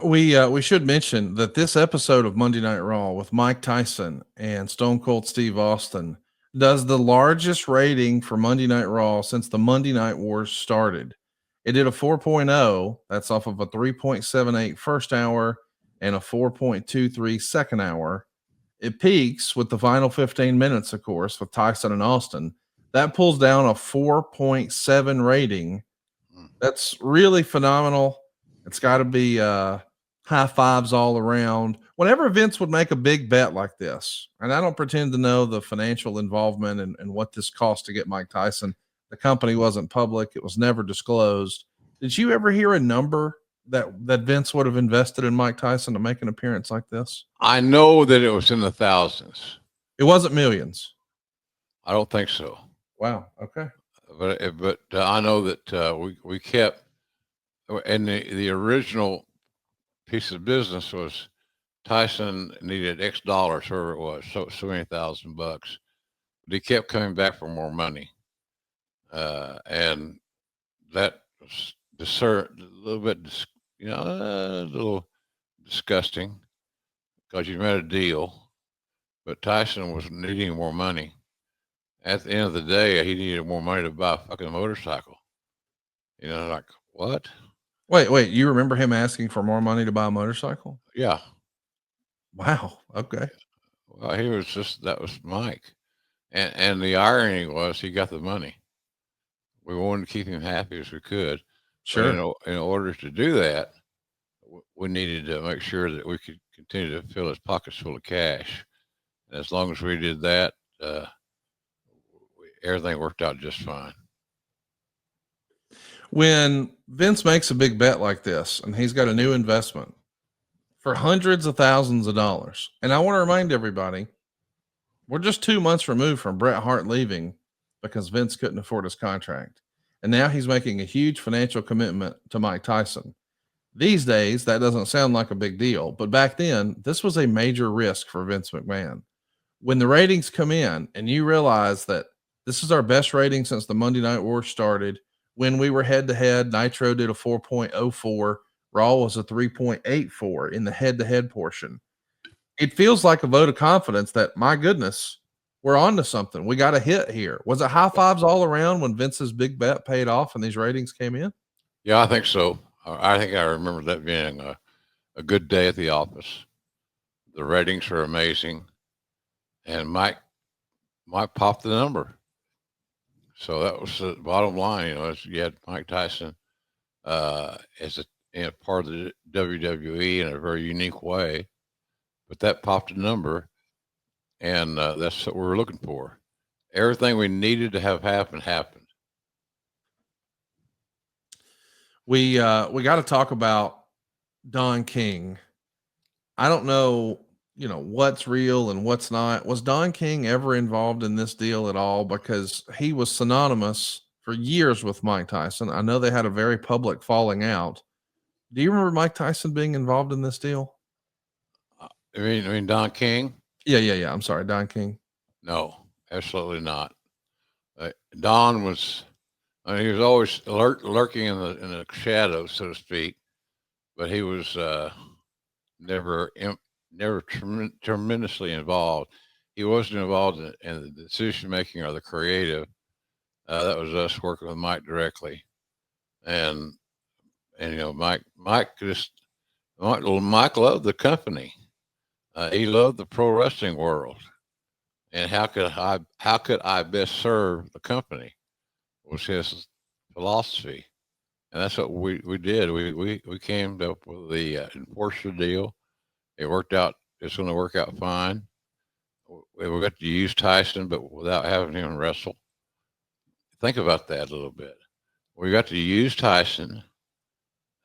We should mention that this episode of Monday Night Raw with Mike Tyson and Stone Cold Steve Austin does the largest rating for Monday Night Raw since the Monday Night Wars started. It did a 4.0. That's off of a 3.78 first hour and a 4.23 second hour. It peaks with the final 15 minutes, of course, with Tyson and Austin. That pulls down a 4.7 rating. That's really phenomenal. It's got to be high fives all around. Whenever Vince would make a big bet like this, and I don't pretend to know the financial involvement and what this cost to get Mike Tyson, the company wasn't public. It was never disclosed. Did you ever hear a number that Vince would have invested in Mike Tyson to make an appearance like this? I know that it was in the thousands. It wasn't millions. I don't think so. Wow. Okay. But I know that we kept, and the original piece of business was Tyson needed X dollars, whatever it was, so many $1,000. But he kept coming back for more money, and that was a little bit, a little disgusting because you made a deal, but Tyson was needing more money. At the end of the day, he needed more money to buy a fucking motorcycle. Like what? Wait. You remember him asking for more money to buy a motorcycle? Yeah. Wow. Okay. Well, that was Mike. And the irony was he got the money. We wanted to keep him happy as we could. Sure. But in order to do that, we needed to make sure that we could continue to fill his pockets full of cash. And as long as we did that, everything worked out just fine. When Vince makes a big bet like this and he's got a new investment for hundreds of thousands of dollars, and I want to remind everybody, we're just 2 months removed from Bret Hart leaving because Vince couldn't afford his contract. And now he's making a huge financial commitment to Mike Tyson. These days, that doesn't sound like a big deal, but back then, this was a major risk for Vince McMahon. When the ratings come in and you realize that This is our best rating since the Monday Night War started. When we were head to head, Nitro did a 4.04. Raw was a 3.84 in the head to head portion. It feels like a vote of confidence that, my goodness, we're on to something. We got a hit here. Was it high fives all around when Vince's big bet paid off and these ratings came in? Yeah, I think so. I think I remember that being a good day at the office. The ratings are amazing, and Mike popped the number. So that was the bottom line. As you had Mike Tyson as a part of the WWE in a very unique way, but that popped the number, and that's what we were looking for. Everything we needed to have happen happened. We got to talk about Don King. I don't know, what's real and what's not. Was Don King ever involved in this deal at all? Because he was synonymous for years with Mike Tyson. I know they had a very public falling out. Do you remember Mike Tyson being involved in this deal? I mean Don King? Yeah. I'm sorry, Don King. No, absolutely not. Don was. He was always lurking in the shadows, so to speak, but he was never tremendously involved. He wasn't involved in the decision making or the creative. That was us working with Mike directly, and Mike loved the company. He loved the pro wrestling world, and how could I best serve the company was his philosophy. And that's what we did. We came up with the enforcer deal. It worked out. It's going to work out fine. We got to use Tyson, but without having him wrestle. Think about that a little bit. We got to use Tyson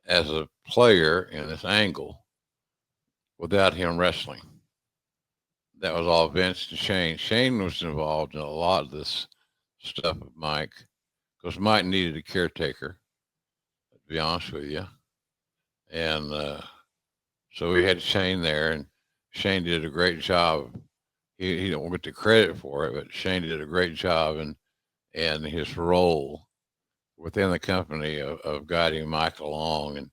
as a player in this angle without him wrestling. That was all Vince and Shane. Shane was involved in a lot of this stuff with Mike because Mike needed a caretaker, to be honest with you. And so we had Shane there, and Shane did a great job. He don't get the credit for it, but Shane did a great job in his role within the company of guiding Mike along and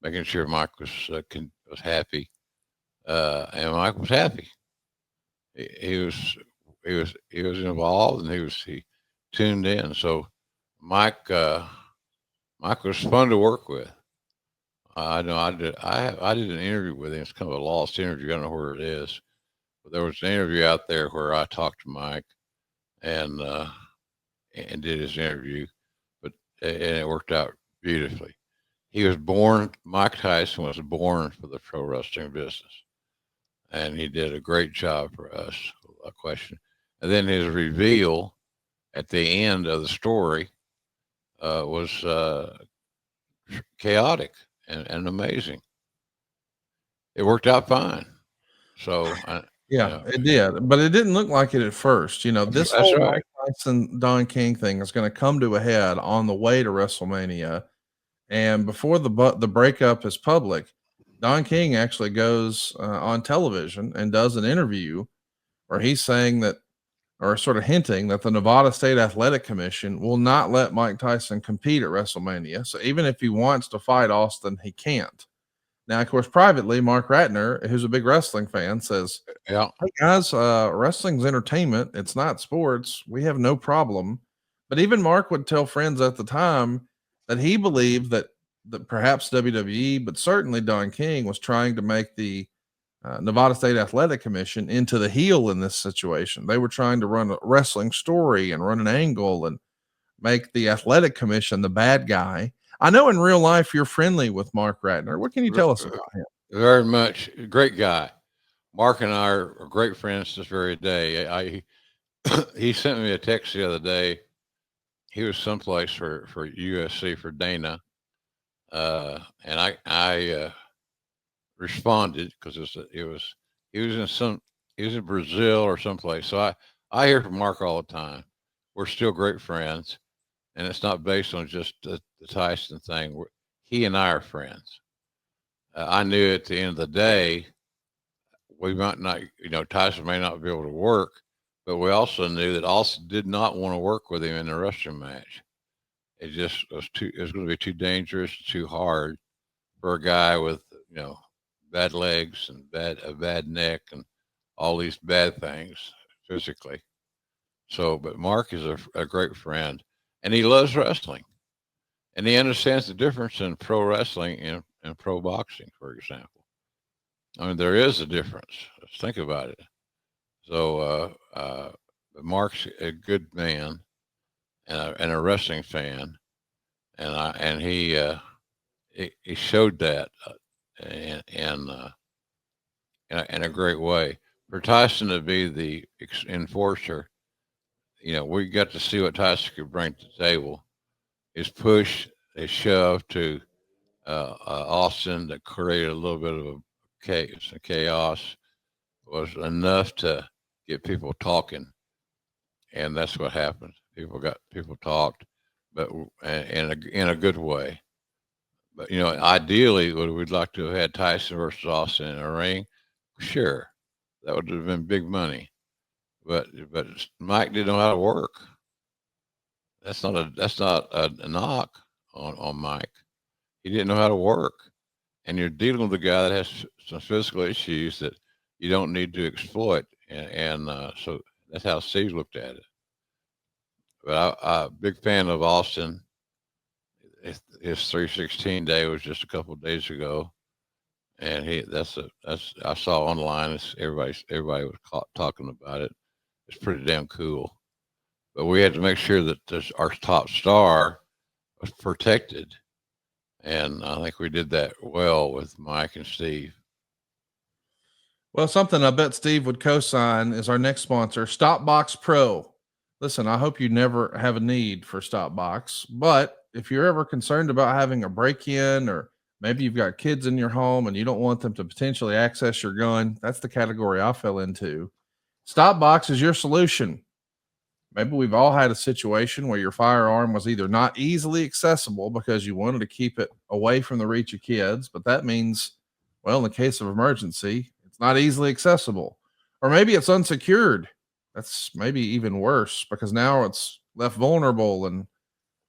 making sure Mike was happy, and Mike was happy. He was involved, and he tuned in. So Mike was fun to work with. I know I did an interview with him. It's kind of a lost interview. I don't know where it is, but there was an interview out there where I talked to Mike and did his interview, and it worked out beautifully. Mike Tyson was born for the pro wrestling business, and he did a great job for us. A question, and then his reveal at the end of the story was chaotic and amazing. It worked out fine. So It did, but it didn't look like it at first. This that's whole right. Mike Tyson Don King thing is going to come to a head on the way to WrestleMania, and before the breakup is public, Don King actually goes on television and does an interview where he's saying that, or sort of hinting that the Nevada State Athletic Commission will not let Mike Tyson compete at WrestleMania. So even if he wants to fight Austin, he can't. Now, of course, privately, Mark Ratner, who's a big wrestling fan, says, Yeah. "Hey guys, wrestling's entertainment. It's not sports. We have no problem." But even Mark would tell friends at the time that he believed that perhaps WWE, but certainly Don King, was trying to make the Nevada State Athletic Commission into the heel in this situation. They were trying to run a wrestling story and run an angle and make the Athletic Commission the bad guy. I know in real life you're friendly with Mark Ratner. What can you tell us about him? Very much. Great guy. Mark and I are great friends this very day. He sent me a text the other day. He was someplace for USC for Dana, and I responded because he was in Brazil or someplace. So I hear from Mark all the time. We're still great friends, and it's not based on just the Tyson thing. He and I are friends. I knew at the end of the day, we might not, Tyson may not be able to work, but we also knew that Austin did not want to work with him in the wrestling match. It just was it was going to be too dangerous, too hard for a guy with, bad legs and a bad neck and all these bad things physically. So, but Mark is a great friend, and he loves wrestling, and he understands the difference in pro wrestling and pro boxing, for example. I mean, there is a difference. Let's think about it. So, Mark's a good man and a wrestling fan, and he showed that in a great way. For Tyson to be the enforcer, we got to see what Tyson could bring to the table. His push, his shove to Austin that created a little bit of a chaos was enough to get people talking, and that's what happened. People talked, but in a good way. But ideally, we'd like to have had Tyson versus Austin in a ring. Sure, that would have been big money. But Mike didn't know how to work. That's not a knock on Mike. He didn't know how to work, and you're dealing with a guy that has some physical issues that you don't need to exploit, and so that's how Steve looked at it. But I'm a big fan of Austin. His 316 day was just a couple of days ago, and I saw online. Everybody was talking about it. It's pretty damn cool. But we had to make sure that our top star was protected, and I think we did that well with Mike and Steve. Well, something I bet Steve would co-sign is our next sponsor, Stopbox Pro. Listen, I hope you never have a need for Stopbox, but if you're ever concerned about having a break-in, or maybe you've got kids in your home and you don't want them to potentially access your gun, that's the category I fell into. Stopbox is your solution. Maybe we've all had a situation where your firearm was either not easily accessible because you wanted to keep it away from the reach of kids, but that means, well, in the case of emergency, it's not easily accessible. Or maybe it's unsecured. That's maybe even worse because now it's left vulnerable and,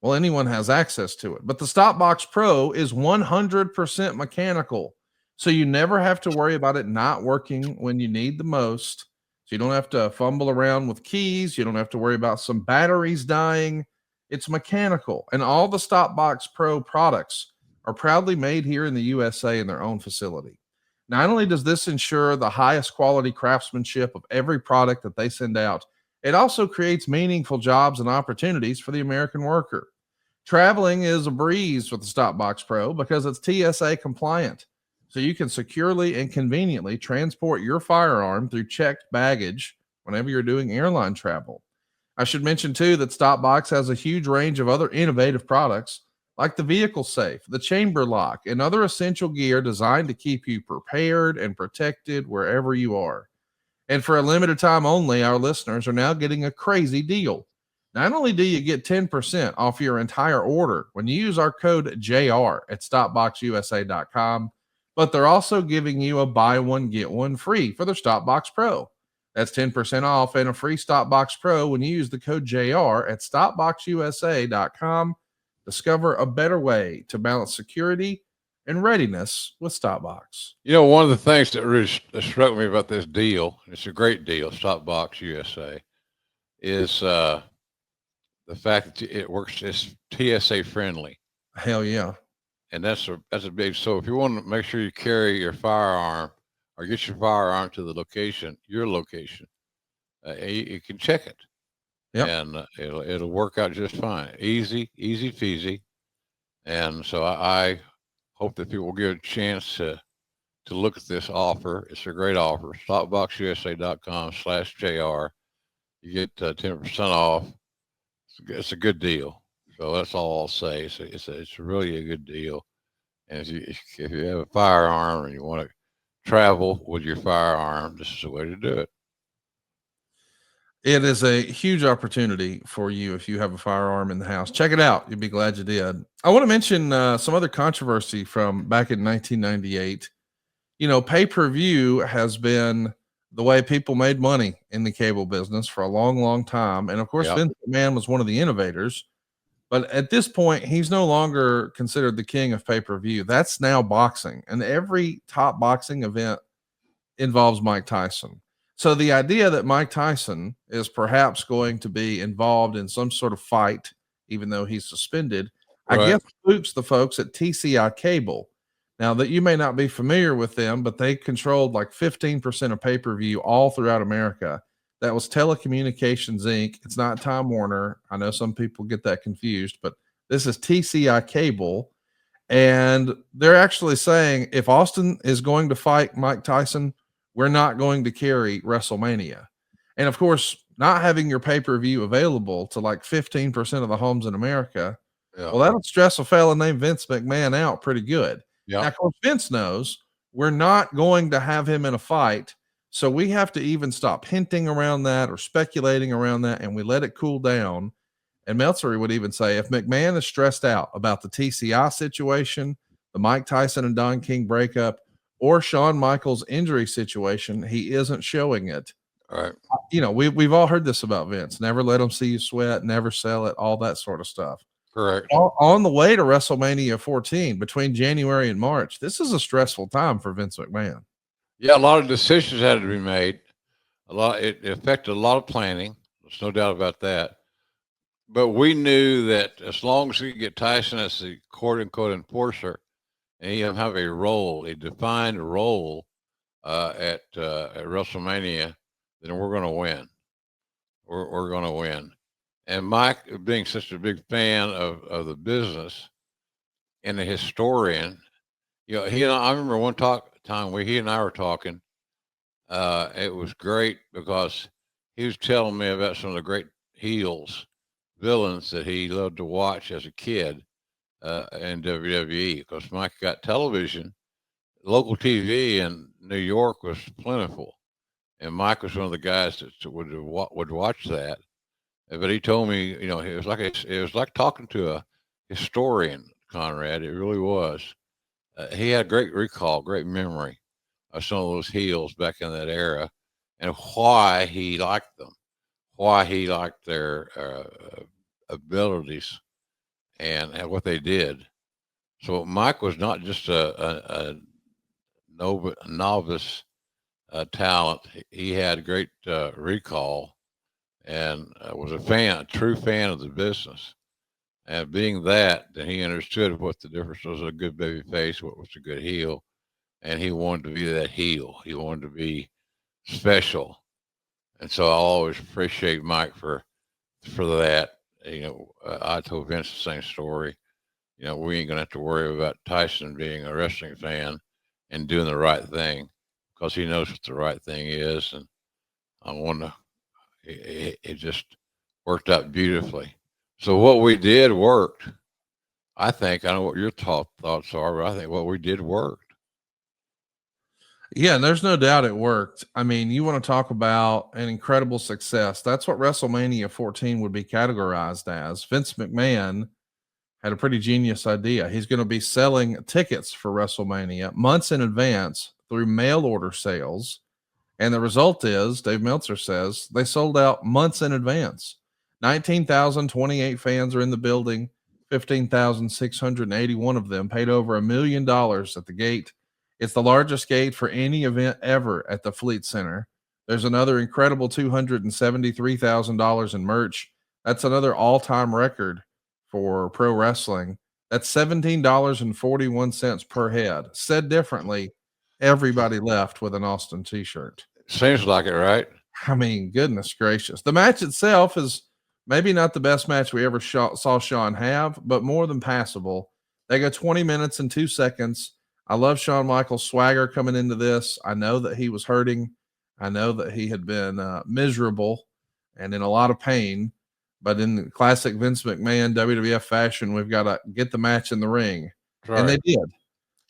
well, anyone has access to it. But the Stopbox Pro is 100% mechanical. So you never have to worry about it not working when you need the most. So you don't have to fumble around with keys. You don't have to worry about some batteries dying. It's mechanical. And all the Stopbox Pro products are proudly made here in the USA in their own facility. Not only does this ensure the highest quality craftsmanship of every product that they send out, it also creates meaningful jobs and opportunities for the American worker. Traveling is a breeze with the Stopbox Pro because it's TSA compliant. So you can securely and conveniently transport your firearm through checked baggage whenever you're doing airline travel. I should mention too that Stopbox has a huge range of other innovative products like the vehicle safe, the chamber lock, and other essential gear designed to keep you prepared and protected wherever you are. And for a limited time only, our listeners are now getting a crazy deal. Not only do you get 10% off your entire order when you use our code JR at stopboxusa.com, but they're also giving you a buy one, get one free for their Stopbox Pro. That's 10% off and a free Stopbox Pro when you use the code JR at stopboxusa.com. Discover a better way to balance security and readiness with Stopbox. One of the things that really struck me about this deal, it's a great deal, Stopbox USA, is the fact that it works, it's TSA friendly. Hell yeah. And that's a big, so if you want to make sure you carry your firearm or get your firearm to the location, your location, you can check it. Yep. And it'll work out just fine. Easy peasy. And so I hope that people get a chance to look at this offer. It's a great offer. Stopboxusa.com/JR. You get 10% off. It's a good deal. So that's all I'll say. It's really a good deal. And if you have a firearm and you want to travel with your firearm, this is the way to do it. It is a huge opportunity for you if you have a firearm in the house. Check it out. You'll be glad you did. I want to mention some other controversy from back in 1998. Pay-per-view has been the way people made money in the cable business for a long, long time. And of course, Yep. Vince McMahon was one of the innovators. But at this point, he's no longer considered the king of pay-per-view. That's now boxing. And every top boxing event involves Mike Tyson. So the idea that Mike Tyson is perhaps going to be involved in some sort of fight, even though he's suspended, I Right. guess spooks the folks at TCI Cable. Now that you may not be familiar with them, but they controlled like 15% of pay-per-view all throughout America. That was Telecommunications Inc. It's not Time Warner. I know some people get that confused, but this is TCI Cable. And they're actually saying if Austin is going to fight Mike Tyson, we're not going to carry WrestleMania. And of course, not having your pay-per-view available to like 15% of the homes in America, Yeah. well, that'll stress a fella named Vince McMahon out pretty good. Yeah. Now, of course, Vince knows we're not going to have him in a fight. So we have to even stop hinting around that or speculating around that, and we let it cool down. And Meltzer would even say if McMahon is stressed out about the TCI situation, the Mike Tyson and Don King breakup, or Shawn Michaels injury situation, he isn't showing it. All right. You know, we've all heard this about Vince. Never let him see you sweat, never sell it, all that sort of stuff. Correct. On the way to WrestleMania 14, between January and March, this is a stressful time for Vince McMahon. Yeah, a lot of decisions had to be made. It affected a lot of planning. There's no doubt about that. But we knew that as long as we could get Tyson as the quote unquote enforcer, and he have a role, a defined role at WrestleMania, then we're going to win. We're going to win. And Mike, being such a big fan of the business and a historian, you know, I remember one time where he and I were talking. It was great because he was telling me about some of the great villains that he loved to watch as a kid in WWE. Because Mike got television, local TV in New York was plentiful, and Mike was one of the guys that would watch that. But he told me, you know, it was like talking to a historian, Conrad. It really was. He had great recall, great memory of some of those heels back in that era, and why he liked them, why he liked their abilities and what they did. So Mike was not just a novice talent. He had great recall and was a true fan of the business. And being that, then he understood what the difference was a good baby face, what was a good heel, and he wanted to be that heel. He wanted to be special, and so I always appreciate Mike for that. You know, I told Vince the same story. You know, we ain't gonna have to worry about Tyson being a wrestling fan and doing the right thing because he knows what the right thing is, and I want to. It just worked out beautifully. So what we did worked. I think I know what your thoughts are, but I think what we did worked. Yeah, and there's no doubt it worked. I mean, you want to talk about an incredible success. That's what WrestleMania 14 would be categorized as. Vince McMahon had a pretty genius idea. He's going to be selling tickets for WrestleMania months in advance through mail order sales. And the result is, Dave Meltzer says, they sold out months in advance. 19,028 fans are in the building. 15,681 of them paid over $1 million at the gate. It's the largest gate for any event ever at the Fleet Center. There's another incredible $273,000 in merch. That's another all-time record for pro wrestling. That's $17.41 per head. Said differently, everybody left with an Austin t-shirt. Seems like it, right? I mean, goodness gracious. The match itself is maybe not the best match we ever saw Shawn have, but more than passable. They go 20 minutes and 2 seconds. I love Shawn Michaels' swagger coming into this. I know that he was hurting. I know that he had been miserable and in a lot of pain. But in the classic Vince McMahon WWF fashion, we've got to get the match in the ring. Right. And they did.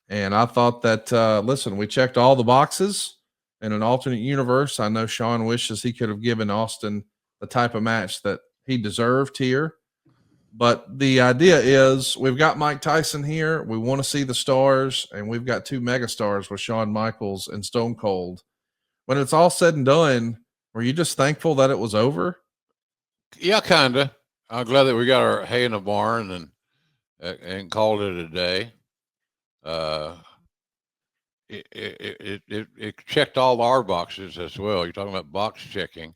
And I thought that, listen, we checked all the boxes. In an alternate universe, I know Shawn wishes he could have given Austin the type of match that he deserved here. But the idea is we've got Mike Tyson here. We want to see the stars, and we've got two mega stars with Shawn Michaels and Stone Cold. when it's all said and done, were you just thankful that it was over? Yeah, kind of. I'm glad that we got our hay in the barn and called it a day. Uh, it checked all our boxes as well. You're talking about box checking.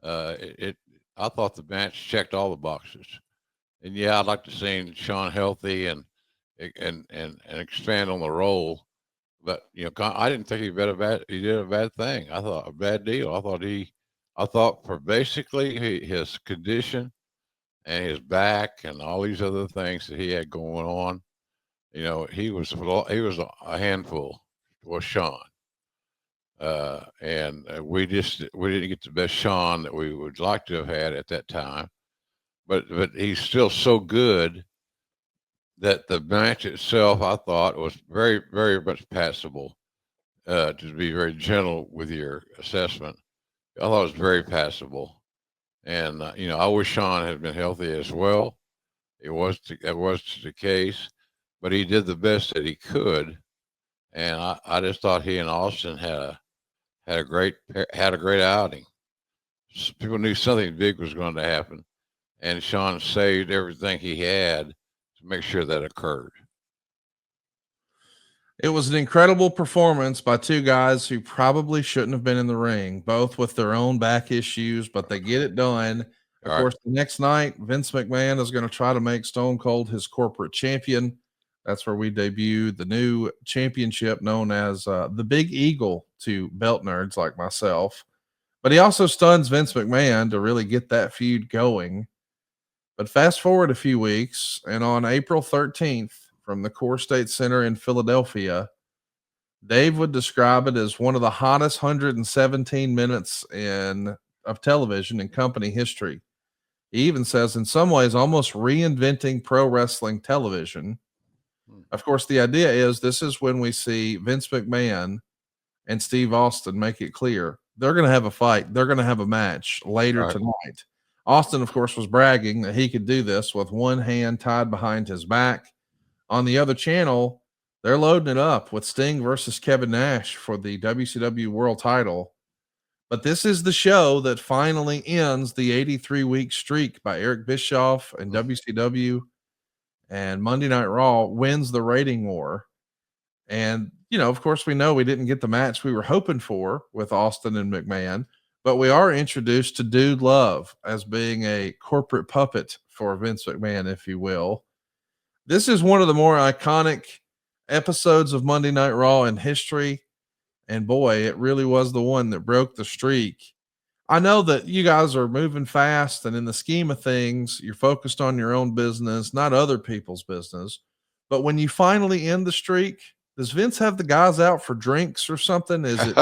I thought the match checked all the boxes, and yeah, I'd like to see Shawn healthy and expand on the role. But I didn't think he did a bad thing. I thought a bad deal. I thought for basically his condition and his back and all these other things that he had going on. He was a handful. Was Shawn, and we didn't get the best Shawn that we would like to have had at that time. But he's still so good that the match itself, I thought, was very, very much passable. To be very gentle with your assessment, I thought it was very passable. And I wish Shawn had been healthy as well. That was the case, but he did the best that he could. And I just thought he and Austin had a great outing. People knew something big was going to happen, and Shawn saved everything he had to make sure that occurred. It was an incredible performance by two guys who probably shouldn't have been in the ring, both with their own back issues, but they get it done. Of course, the next night, Vince McMahon is going to try to make Stone Cold his corporate champion. That's where we debut the new championship known as the Big Eagle to belt nerds like myself. But he also stuns Vince McMahon to really get that feud going. But fast forward a few weeks, and on April 13th, from the Core State Center in Philadelphia, Dave would describe it as one of the hottest 117 minutes of television in company history. He even says, in some ways, almost reinventing pro wrestling television. Of course, the idea is this is when we see Vince McMahon and Steve Austin make it clear they're going to have a fight. They're going to have a match later tonight. Austin, of course, was bragging that he could do this with one hand tied behind his back. On the other channel, they're loading it up with Sting versus Kevin Nash for the WCW World Title. But this is the show that finally ends the 83-week streak by Eric Bischoff and WCW, and Monday Night Raw wins the rating war. And, of course, we know we didn't get the match we were hoping for with Austin and McMahon, but we are introduced to Dude Love as being a corporate puppet for Vince McMahon, if you will. This is one of the more iconic episodes of Monday Night Raw in history. And boy, it really was the one that broke the streak. I know that you guys are moving fast, and in the scheme of things, you're focused on your own business, not other people's business. But when you finally end the streak, does Vince have the guys out for drinks or something? Is it,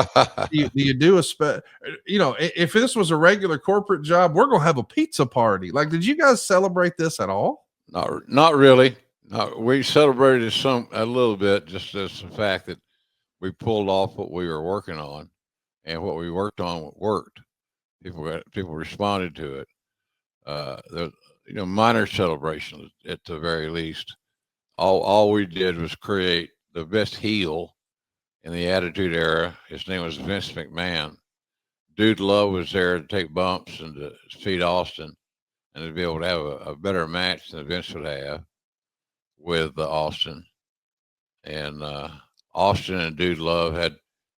do you do if this was a regular corporate job, we're going to have a pizza party. Like, did you guys celebrate this at all? Not really. No, we celebrated a little bit, just as the fact that we pulled off what we were working on, and what we worked on worked. People responded to it. Minor celebrations at the very least. All we did was create the best heel in the Attitude Era. His name was Vince McMahon. Dude Love was there to take bumps and to feed Austin, and to be able to have a better match than Vince would have with Austin. And Austin and Dude Love had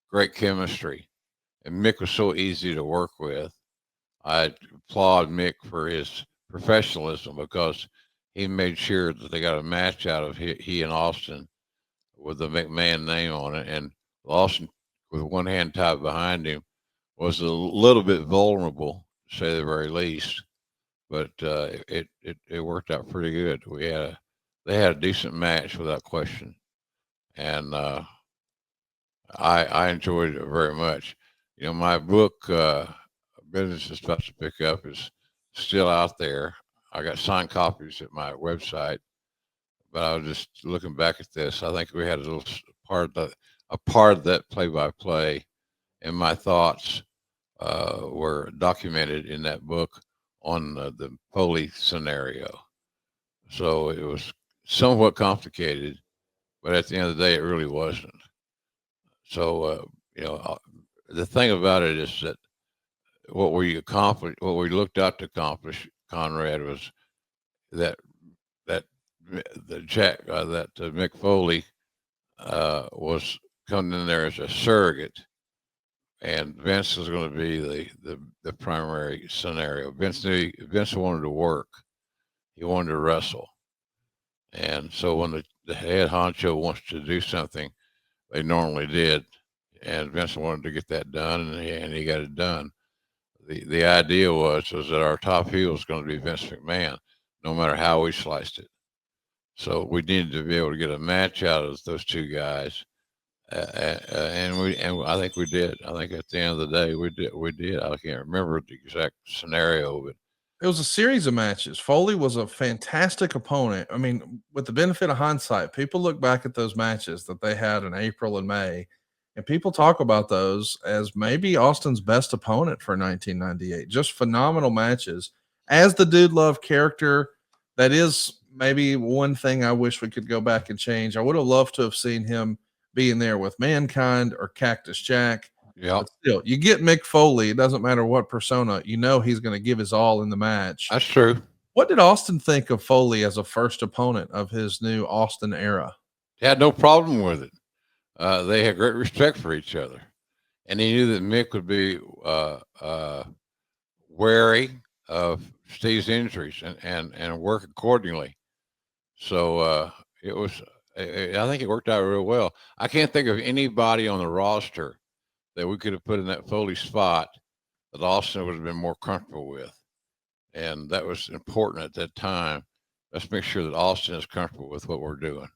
great chemistry, and Mick was so easy to work with. I applaud Mick for his professionalism, because he made sure that they got a match out of he and Austin with the McMahon name on it. And Austin, with one hand tied behind him, was a little bit vulnerable, to say the very least. But it worked out pretty good. They had a decent match without question, and I enjoyed it very much. My book, Business is About to Pick Up, is still out there. I got signed copies at my website, but I was just looking back at this. I think we had a part of that play-by-play, and my thoughts were documented in that book on the Foley scenario. So it was somewhat complicated, but at the end of the day, it really wasn't. So, the thing about it is that what we accomplished, what we looked out to accomplish, Conrad, was that that the Jack that Mick Foley was coming in there as a surrogate, and Vince was going to be the primary scenario. Vince wanted to work, he wanted to wrestle, and so when the head honcho wants to do something, they normally did, and Vince wanted to get that done, and he got it done. The idea was that our top heel was going to be Vince McMahon, no matter how we sliced it. So we needed to be able to get a match out of those two guys, and I think we did. I think at the end of the day we did. I can't remember the exact scenario, but It was a series of matches. Foley was a fantastic opponent. I mean, with the benefit of hindsight, people look back at those matches that they had in April and May, and people talk about those as maybe Austin's best opponent for 1998. Just phenomenal matches. As the Dude Love character, that is maybe one thing I wish we could go back and change. I would have loved to have seen him being there with Mankind or Cactus Jack. yeah, But still, you get Mick Foley. It doesn't matter what persona. You know he's going to give his all in the match. that's true. What did Austin think of Foley as a first opponent of his new Austin era? He had no problem with it. They had great respect for each other, and he knew that Mick would be wary of Steve's injuries and work accordingly. So it was. I think it worked out real well. I can't think of anybody on the roster that we could have put in that Foley spot that Austin would have been more comfortable with, and that was important at that time. Let's make sure that Austin is comfortable with what we're doing.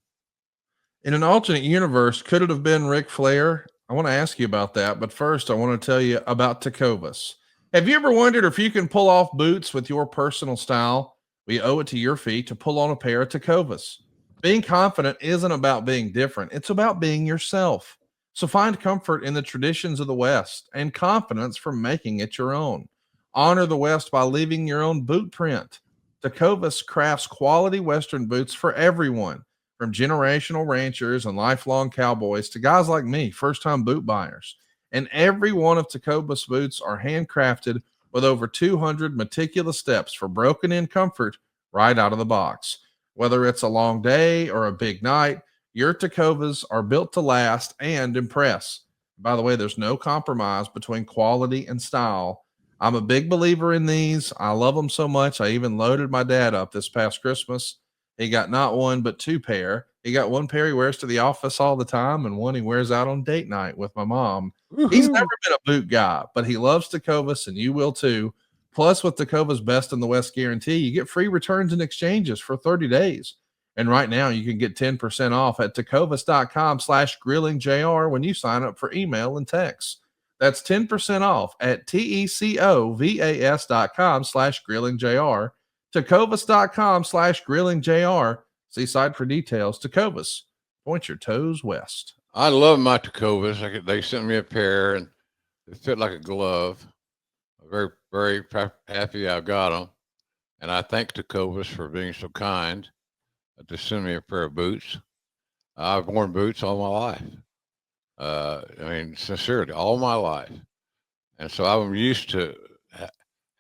In an alternate universe, could it have been Ric Flair? I want to ask you about that, but first I want to tell you about Tecovas. Have you ever wondered if you can pull off boots with your personal style? We owe it to your feet to pull on a pair of Tecovas. Being confident isn't about being different. It's about being yourself. So find comfort in the traditions of the West and confidence from making it your own. Honor the West by leaving your own boot print. Tecovas crafts quality Western boots for everyone, from generational ranchers and lifelong cowboys to guys like me, first-time boot buyers. And every one of Tecovas boots are handcrafted with over 200 meticulous steps for broken-in comfort right out of the box. Whether it's a long day or a big night, your Tecovas are built to last and impress. By the way, there's no compromise between quality and style. I'm a big believer in these. I love them so much. I even loaded my dad up this past Christmas. He got not one, but two pair. He got one pair he wears to the office all the time, and one he wears out on date night with my mom. He's never been a boot guy, but he loves Tecovas, and you will too. Plus, with Tecovas Best in the West guarantee, you get free returns and exchanges for 30 days. And right now, you can get 10% off at tecovas.com/grillingjr when you sign up for email and text. That's 10% off at tecovas.com/grillingjr. Tecovas.com/grillingjr. See site for details. Tecovas, point your toes west. I love my Tecovas. They sent me a pair, and they fit like a glove. I'm very happy I got them, and I thank Tecovas for being so kind to send me a pair of boots. I've worn boots all my life. I mean, sincerely, all my life, and so I'm used to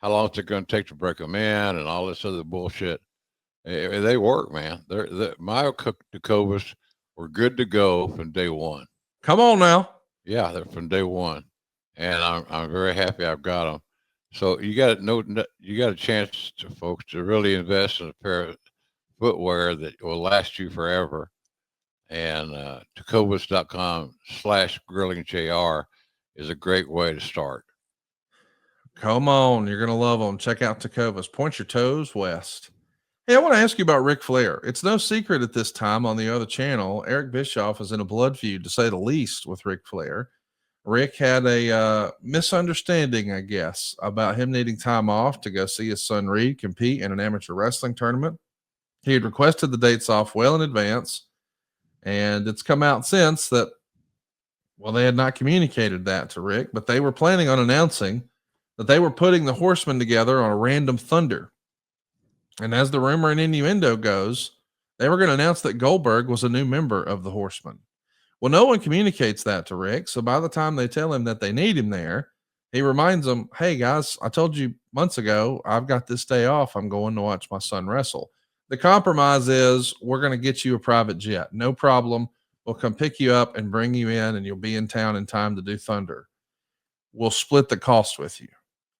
how long it's going to take to break them in and all this other bullshit. They work, man. My Tecovas were good to go from day one. Come on now. Yeah, they're from day one, and I'm very happy I've got them. So you got a chance to folks to really invest in a pair of footwear that will last you forever. And Tecovas.com/grillingjr is a great way to start. Come on. You're going to love them. Check out Tecovas. Point your toes west. Hey, I want to ask you about Ric Flair. It's no secret at this time on the other channel, Eric Bischoff is in a blood feud, to say the least, with Ric Flair. Rick had a misunderstanding, I guess, about him needing time off to go see his son Reed compete in an amateur wrestling tournament. He had requested the dates off well in advance, and it's come out since that, well, they had not communicated that to Rick, but they were planning on announcing that they were putting the Horsemen together on a random Thunder. And as the rumor and innuendo goes, they were going to announce that Goldberg was a new member of the Horsemen. Well, no one communicates that to Rick. So by the time they tell him that they need him there, he reminds them, hey guys, I told you months ago, I've got this day off. I'm going to watch my son wrestle. The compromise is we're going to get you a private jet. No problem. We'll come pick you up and bring you in, and you'll be in town in time to do Thunder. We'll split the cost with you.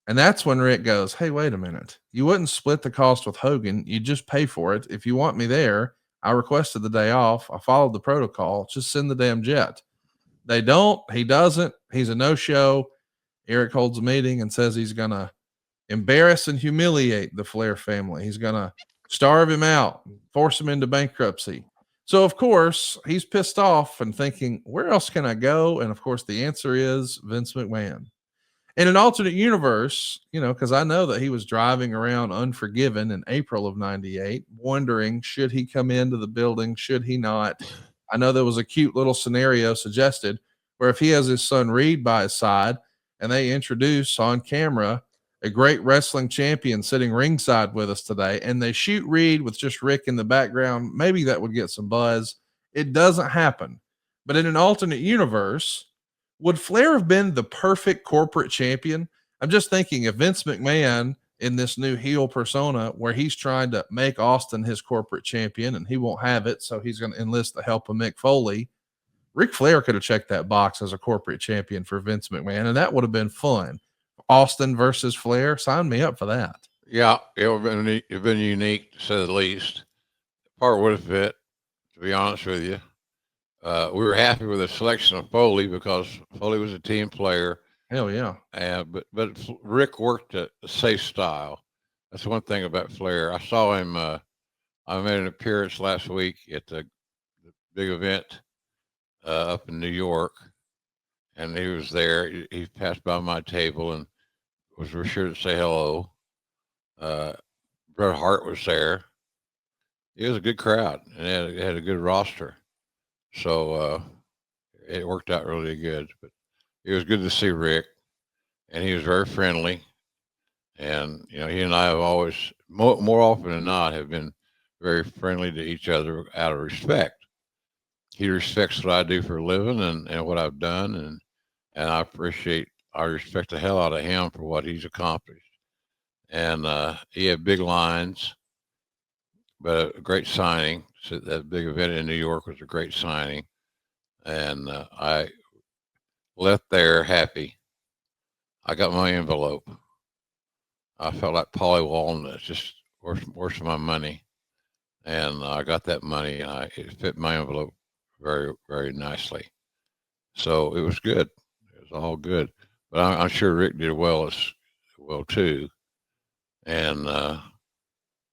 And that's when Rick goes, hey, wait a minute. You wouldn't split the cost with Hogan. You just pay for it. If you want me there, I requested the day off. I followed the protocol. Just send the damn jet. They don't. He doesn't. He's a no-show. Eric holds a meeting and says he's going to embarrass and humiliate the Flair family. He's going to starve him out, force him into bankruptcy. So, of course, he's pissed off and thinking, where else can I go? And, of course, the answer is Vince McMahon. In an alternate universe, because I know that he was driving around Unforgiven in April of 98, wondering, should he come into the building? Should he not? I know there was a cute little scenario suggested where if he has his son Reed by his side and they introduce on camera a great wrestling champion sitting ringside with us today, and they shoot Reed with just Rick in the background, maybe that would get some buzz. It doesn't happen. But in an alternate universe, would Flair have been the perfect corporate champion? I'm just thinking if Vince McMahon in this new heel persona where he's trying to make Austin his corporate champion and he won't have it, so he's going to enlist the help of Mick Foley. Ric Flair could have checked that box as a corporate champion for Vince McMahon, and that would have been fun. Austin versus Flair, sign me up for that. Yeah, it would have been unique, to say the least. Part would have fit, to be honest with you. We were happy with the selection of Foley because Foley was a team player. Hell yeah. But Rick worked a safe style. That's one thing about Flair. I saw him. I made an appearance last week at the big event up in New York, and he was there. He passed by my table and was sure to say hello. Bret Hart was there. It was a good crowd, and it had a good roster. So it worked out really good. But it was good to see Rick, and he was very friendly. And he and I have always, more often than not, have been very friendly to each other out of respect. He respects what I do for a living and what I've done, and I respect the hell out of him for what he's accomplished. And he had big lines, but a great signing. So that big event in New York was a great signing, and I left there happy. I got my envelope. I felt like Polly Walnut, just worth my money, and I got that money, and it fit my envelope very, very nicely. So it was good. It was all good. But I'm sure Rick did well too, and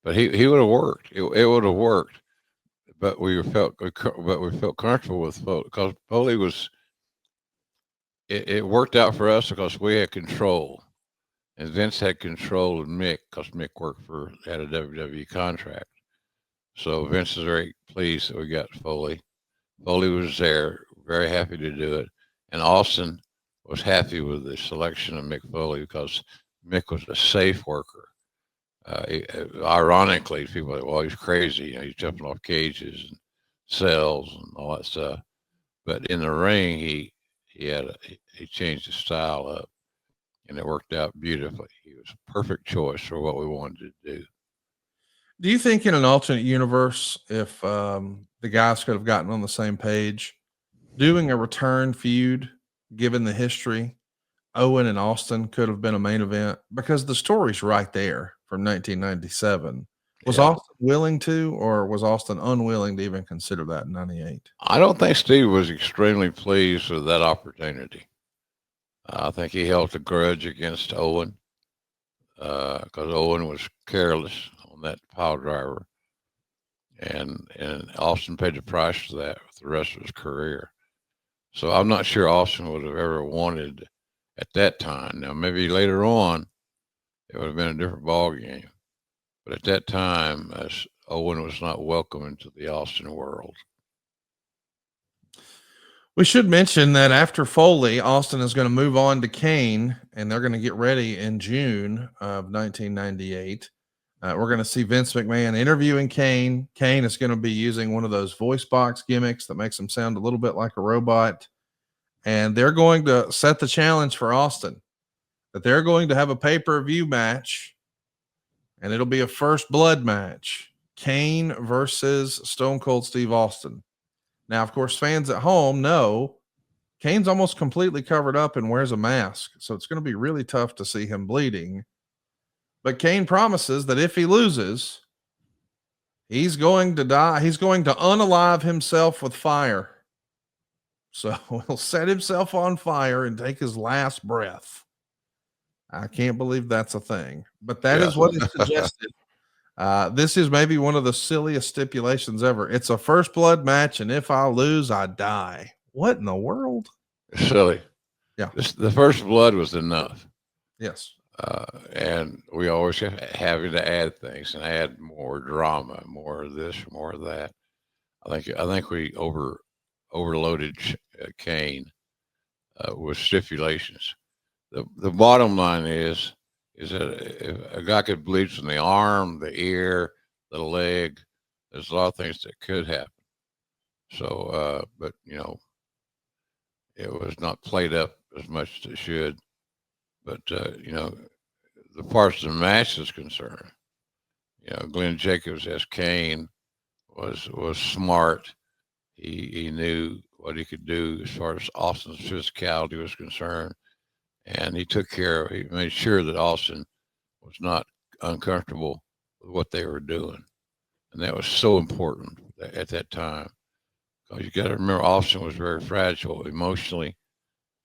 but he would have worked. It would have worked. But we felt comfortable with Foley because Foley was. It worked out for us because we had control, and Vince had control of Mick because Mick had a WWE contract. So Vince is very pleased that we got Foley. Foley was there, very happy to do it, and Austin was happy with the selection of Mick Foley because Mick was a safe worker. Ironically, people are like, well, he's crazy. He's jumping off cages and cells and all that stuff. But in the ring, he changed his style up, and it worked out beautifully. He was a perfect choice for what we wanted to do. Do you think in an alternate universe, if the guys could have gotten on the same page, doing a return feud, given the history, Owen and Austin could have been a main event? Because the story's right there from 1997. Was Austin willing to, or was Austin unwilling to even consider that in 98? I don't think Steve was extremely pleased with that opportunity. I think he held a grudge against Owen because Owen was careless on that pile driver, and Austin paid the price for that for the rest of his career. So I'm not sure Austin would have ever wanted at that time. Now maybe later on it would have been a different ball game. But at that time, Owen was not welcome into the Austin world. We should mention that after Foley, Austin is going to move on to Kane, and they're going to get ready in June of 1998. We're going to see Vince McMahon interviewing Kane. Kane is going to be using one of those voice box gimmicks that makes him sound a little bit like a robot. And they're going to set the challenge for Austin that they're going to have a pay-per-view match, and it'll be a first blood match. Kane versus Stone Cold Steve Austin. Now, of course, fans at home know Kane's almost completely covered up and wears a mask. So it's going to be really tough to see him bleeding. But Kane promises that if he loses, he's going to die. He's going to unalive himself with fire. So he'll set himself on fire and take his last breath. I can't believe that's a thing, but that is what is suggested. This is maybe one of the silliest stipulations ever. It's a first blood match, and if I lose, I die. What in the world? Silly. Yeah. The first blood was enough. Yes. And we always having to add things and add more drama, more of this, more of that. I think we overloaded Kane with stipulations. The bottom line is that if a guy could bleed from the arm, the ear, the leg, there's a lot of things that could happen. So, but it was not played up as much as it should. But the parts of the match is concerned. Glenn Jacobs as Kane was smart. He knew what he could do as far as Austin's physicality was concerned, and he made sure that Austin was not uncomfortable with what they were doing, and that was so important at that time. Because you got to remember, Austin was very fragile emotionally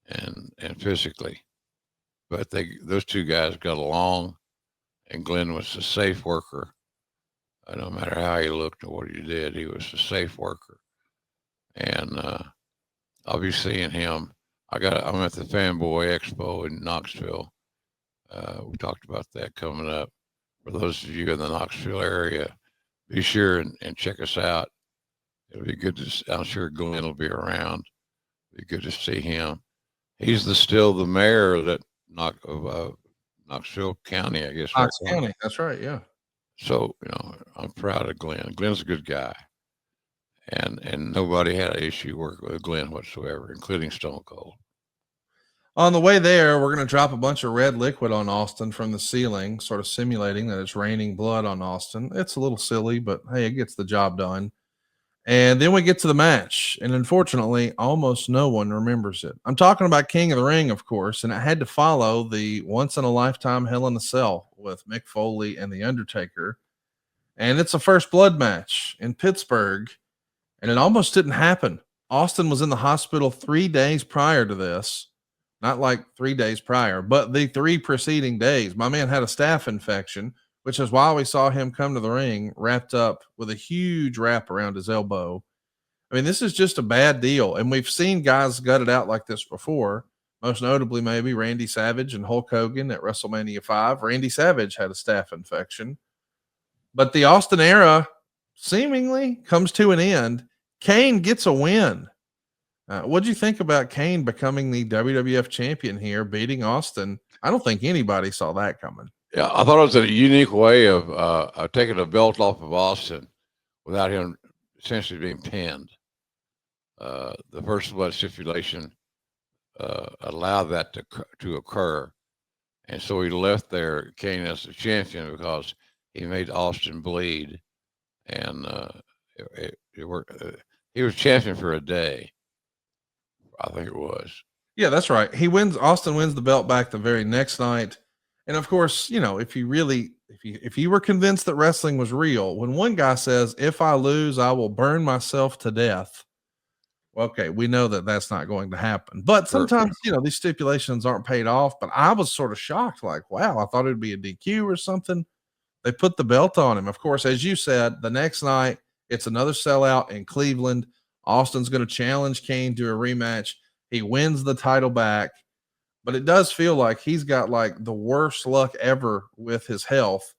and physically. But those two guys got along, and Glenn was a safe worker. No matter how he looked or what he did, he was a safe worker. And I'll be seeing him. I'm at the Fanboy Expo in Knoxville. We talked about that coming up. For those of you in the Knoxville area, be sure and check us out. It'll be good I'm sure Glenn will be around. It'll be good to see him. He's still the mayor of Knoxville County, I guess. Knox County, that's right, yeah. So, I'm proud of Glenn. Glenn's a good guy. And nobody had an issue working with Glenn whatsoever, including Stone Cold. On the way there, we're going to drop a bunch of red liquid on Austin from the ceiling, sort of simulating that it's raining blood on Austin. It's a little silly, but hey, it gets the job done. And then we get to the match, and unfortunately, almost no one remembers it. I'm talking about King of the Ring, of course, and I had to follow the once-in-a-lifetime Hell in a Cell with Mick Foley and The Undertaker. And it's a first blood match in Pittsburgh, and it almost didn't happen. Austin was in the hospital 3 days prior to this. Not like 3 days prior, but the 3 preceding days. My man had a staph infection, which is why we saw him come to the ring wrapped up with a huge wrap around his elbow. I mean, this is just a bad deal. And we've seen guys gut it out like this before, most notably maybe Randy Savage and Hulk Hogan at WrestleMania 5. Randy Savage had a staph infection. But the Austin era seemingly comes to an end. Kane gets a win. What do you think about Kane becoming the WWF champion here, beating Austin? I don't think anybody saw that coming. Yeah, I thought it was a unique way of taking the belt off of Austin without him essentially being pinned. The first blood stipulation allowed that to occur, and so he left there Kane as the champion because he made Austin bleed, and it worked. He was champion for a day, I think it was. Yeah, that's right. He wins. Austin wins the belt back the very next night. And of course, if you were convinced that wrestling was real, when one guy says, if I lose, I will burn myself to death. Well, okay, we know that that's not going to happen. But sometimes, these stipulations aren't paid off. But I was sort of shocked, like, wow, I thought it'd be a DQ or something. They put the belt on him. Of course, as you said, the next night, it's another sellout in Cleveland. Austin's going to challenge Kane to a rematch. He wins the title back. But it does feel like he's got like the worst luck ever with his health.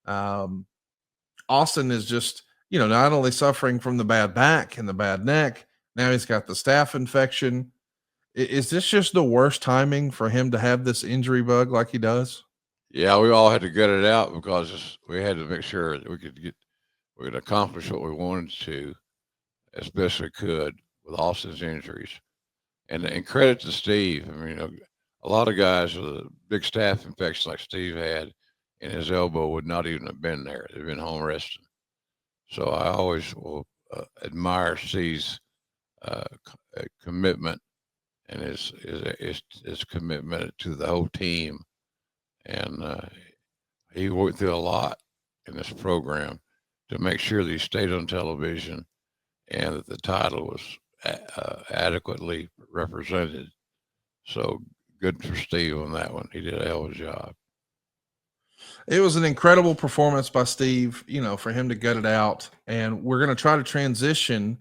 Austin is just, not only suffering from the bad back and the bad neck, now he's got the staph infection. Is this just the worst timing for him to have this injury bug like he does? Yeah, we all had to gut it out because we had to make sure that we could accomplish what we wanted to as best we could with Austin's injuries. And credit to Steve. I mean, a lot of guys with a big staph infection like Steve had in his elbow would not even have been there. They've been home resting. So I always will admire Steve's commitment and his commitment to the whole team. And he went through a lot in this program to make sure that he stayed on television and that the title was adequately represented. So good for Steve on that one. He did a hell of a job. It was an incredible performance by Steve, for him to gut it out. And we're going to try to transition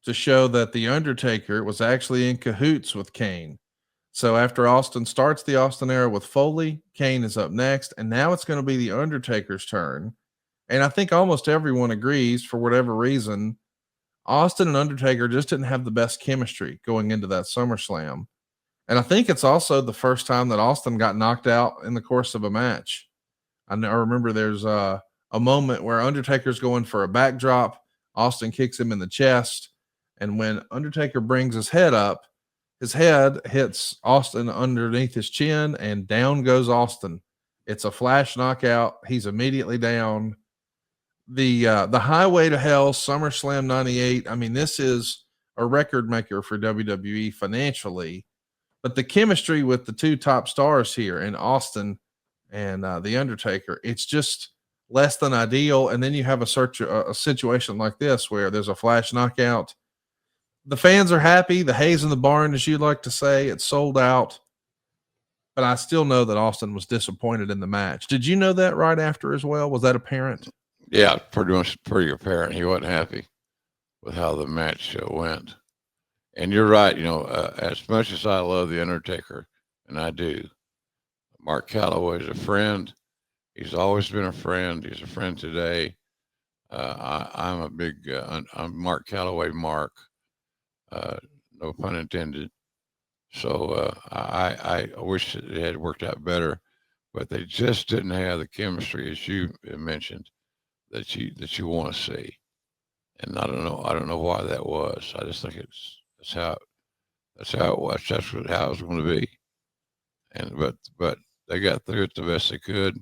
to show that the Undertaker was actually in cahoots with Kane. So after Austin starts the Austin era with Foley, Kane is up next, and now it's going to be the Undertaker's turn. And I think almost everyone agrees, for whatever reason, Austin and Undertaker just didn't have the best chemistry going into that SummerSlam. And I think it's also the first time that Austin got knocked out in the course of a match. I remember there's a moment where Undertaker's going for a backdrop. Austin kicks him in the chest. And when Undertaker brings his head up, his head hits Austin underneath his chin, and down goes Austin. It's a flash knockout. He's immediately down. The Highway to Hell SummerSlam 98. I mean, this is a record maker for WWE financially, but the chemistry with the two top stars here in Austin and the Undertaker, it's just less than ideal. And then you have a situation like this where there's a flash knockout. The fans are happy. The hay's in the barn, as you like to say. It's sold out. But I still know that Austin was disappointed in the match. Did you know that right after as well? Was that apparent? Yeah, pretty apparent. He wasn't happy with how the match went. And you're right. As much as I love the Undertaker, and I do, Mark Calloway is a friend. He's always been a friend. He's a friend today. I'm a big, I'm Mark Calloway, Mark. No pun intended. So I wish it had worked out better, but they just didn't have the chemistry, as you mentioned, that you want to see. And I don't know why that was. I just think that's how it was. That's how it was going to be. And but they got through it the best they could,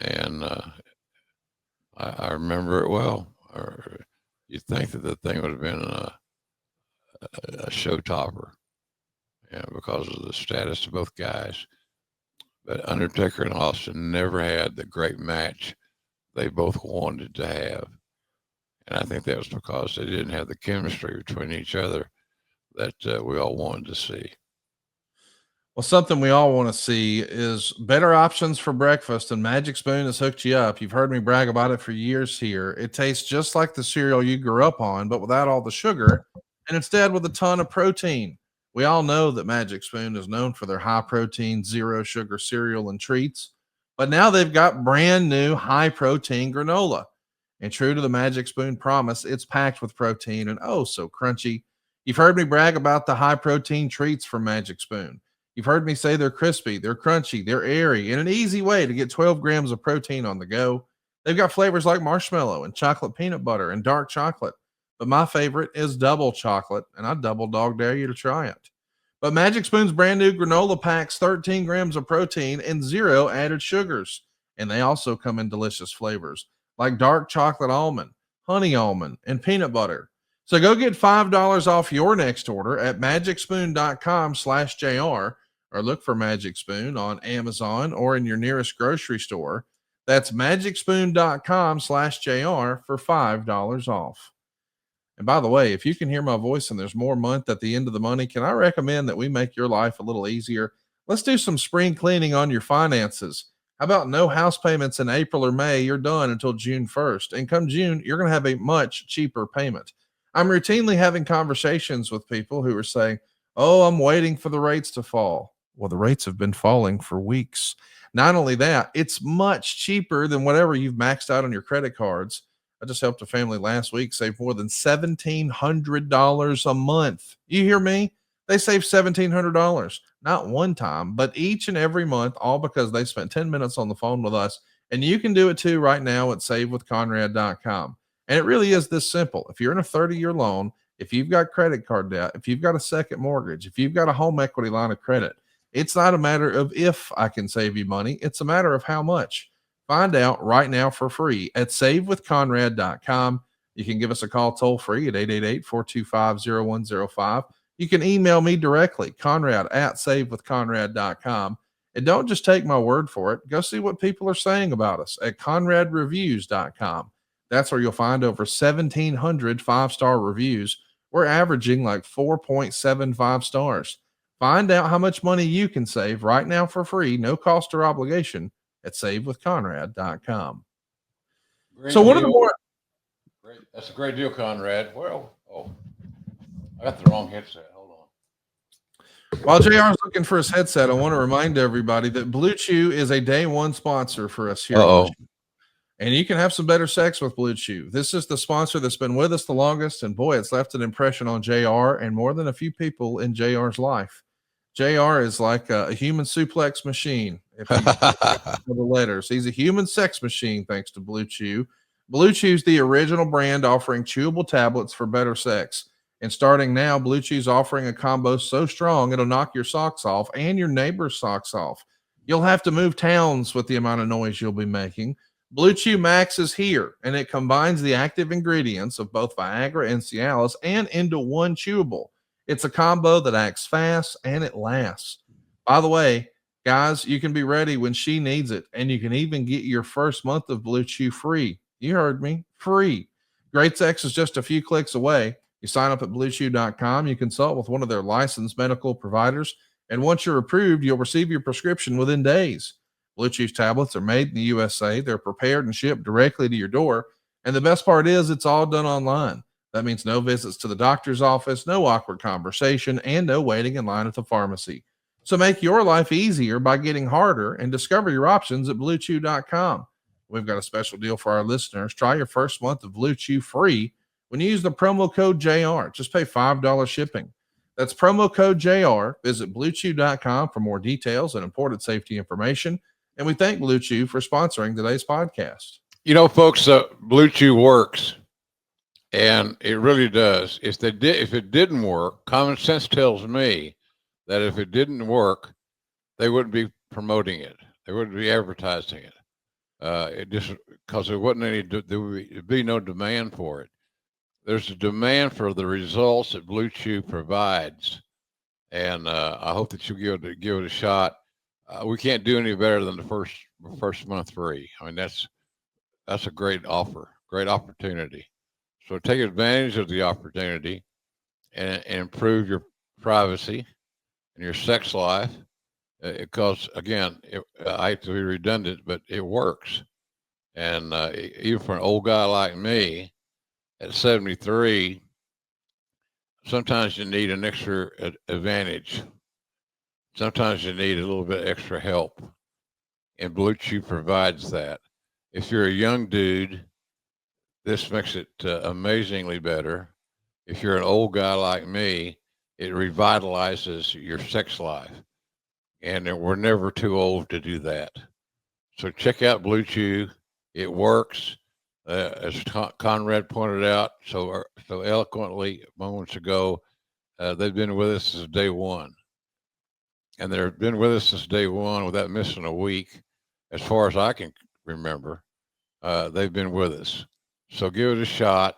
and I remember it well. Or you'd think that the thing would have been a show topper, because of the status of both guys. But Undertaker and Austin never had the great match they both wanted to have. And I think that was because they didn't have the chemistry between each other that we all wanted to see. Well, something we all want to see is better options for breakfast, and Magic Spoon has hooked you up. You've heard me brag about it for years here. It tastes just like the cereal you grew up on, but without all the sugar, and instead with a ton of protein. We all know that Magic Spoon is known for their high protein, zero sugar cereal and treats, but now they've got brand new high protein granola. And true to the Magic Spoon promise, it's packed with protein and oh so crunchy. You've heard me brag about the high protein treats from Magic Spoon. You've heard me say they're crispy, they're crunchy, they're airy, and an easy way to get 12 grams of protein on the go. They've got flavors like marshmallow and chocolate peanut butter and dark chocolate. But my favorite is double chocolate, and I double dog dare you to try it. But Magic Spoon's brand new granola packs 13 grams of protein and 0 added sugars. And they also come in delicious flavors like dark chocolate almond, honey almond, and peanut butter. So go get $5 off your next order at magicspoon.com/JR, or look for Magic Spoon on Amazon or in your nearest grocery store. That's magicspoon.com/JR for $5 off. And by the way, if you can hear my voice and there's more month at the end of the money, can I recommend that we make your life a little easier? Let's do some spring cleaning on your finances. How about no house payments in April or May? You're done until June 1st. And come June, you're going to have a much cheaper payment. I'm routinely having conversations with people who are saying, oh, I'm waiting for the rates to fall. Well, the rates have been falling for weeks. Not only that, it's much cheaper than whatever you've maxed out on your credit cards. I just helped a family last week save more than $1,700 a month. You hear me? They saved $1,700. not one time, but each and every month, all because they spent 10 minutes on the phone with us. And you can do it too right now at savewithconrad.com. And it really is this simple. If you're in a 30-year loan, if you've got credit card debt, if you've got a second mortgage, if you've got a home equity line of credit, it's not a matter of if I can save you money. It's a matter of how much. Find out right now for free at savewithconrad.com. You can give us a call toll free at 888-425-0105. You can email me directly, Conrad@savewithconrad.com. And don't just take my word for it. Go see what people are saying about us at conradreviews.com. That's where you'll find over 1,700 five-star reviews. We're averaging like 4.75 stars. Find out how much money you can save right now for free, no cost or obligation, at savewithconrad.com. So one of the more... Great. That's a great deal, Conrad. Well, I got the wrong headset. Hold on. While JR is looking for his headset, I want to remind everybody that Blue Chew is a day one sponsor for us here. And you can have some better sex with Blue Chew. This is the sponsor that's been with us the longest, and boy, it's left an impression on JR and more than a few people in JR's life. JR is like a human suplex machine. If you the letters, he's a human sex machine thanks to Blue Chew. Blue Chew's the original brand offering chewable tablets for better sex. And starting now, Blue Chew's offering a combo so strong it'll knock your socks off and your neighbor's socks off. You'll have to move towns with the amount of noise you'll be making. Blue Chew Max is here, and it combines the active ingredients of both Viagra and Cialis and into one chewable. It's a combo that acts fast and it lasts. By the way, guys, you can be ready when she needs it, and you can even get your first month of Blue Chew free. You heard me, free. Great sex is just a few clicks away. You sign up at bluechew.com, you consult with one of their licensed medical providers, and once you're approved, you'll receive your prescription within days. Blue Chew's tablets are made in the USA. They're prepared and shipped directly to your door. And the best part is it's all done online. That means no visits to the doctor's office, no awkward conversation, and no waiting in line at the pharmacy. So make your life easier by getting harder and discover your options at bluechew.com. We've got a special deal for our listeners. Try your first month of Blue Chew free when you use the promo code JR. Just pay $5 shipping. That's promo code JR. Visit bluechew.com for more details and important safety information. And we thank Blue Chew for sponsoring today's podcast. You know, folks, Blue Chew works, and it really does. If it didn't work, common sense tells me that if it didn't work, they wouldn't be promoting it. They wouldn't be advertising it. It just because there would be no demand for it. There's a demand for the results that Blue Chew provides, and I hope that you'll give it a shot. We can't do any better than the first month free. I mean, that's a great offer, great opportunity. So take advantage of the opportunity and improve your privacy and your sex life. Because again, I hate to be redundant, but it works. And even for an old guy like me at 73, sometimes you need an extra advantage. Sometimes you need a little bit extra help, and Blue Chew provides that. If you're a young dude, this makes it amazingly better. If you're an old guy like me, it revitalizes your sex life, and we're never too old to do that. So check out Blue Chew. It works. As Conrad pointed out so eloquently moments ago, they've been with us since day one. And they've been with us since day one without missing a week. As far as I can remember, they've been with us. So give it a shot.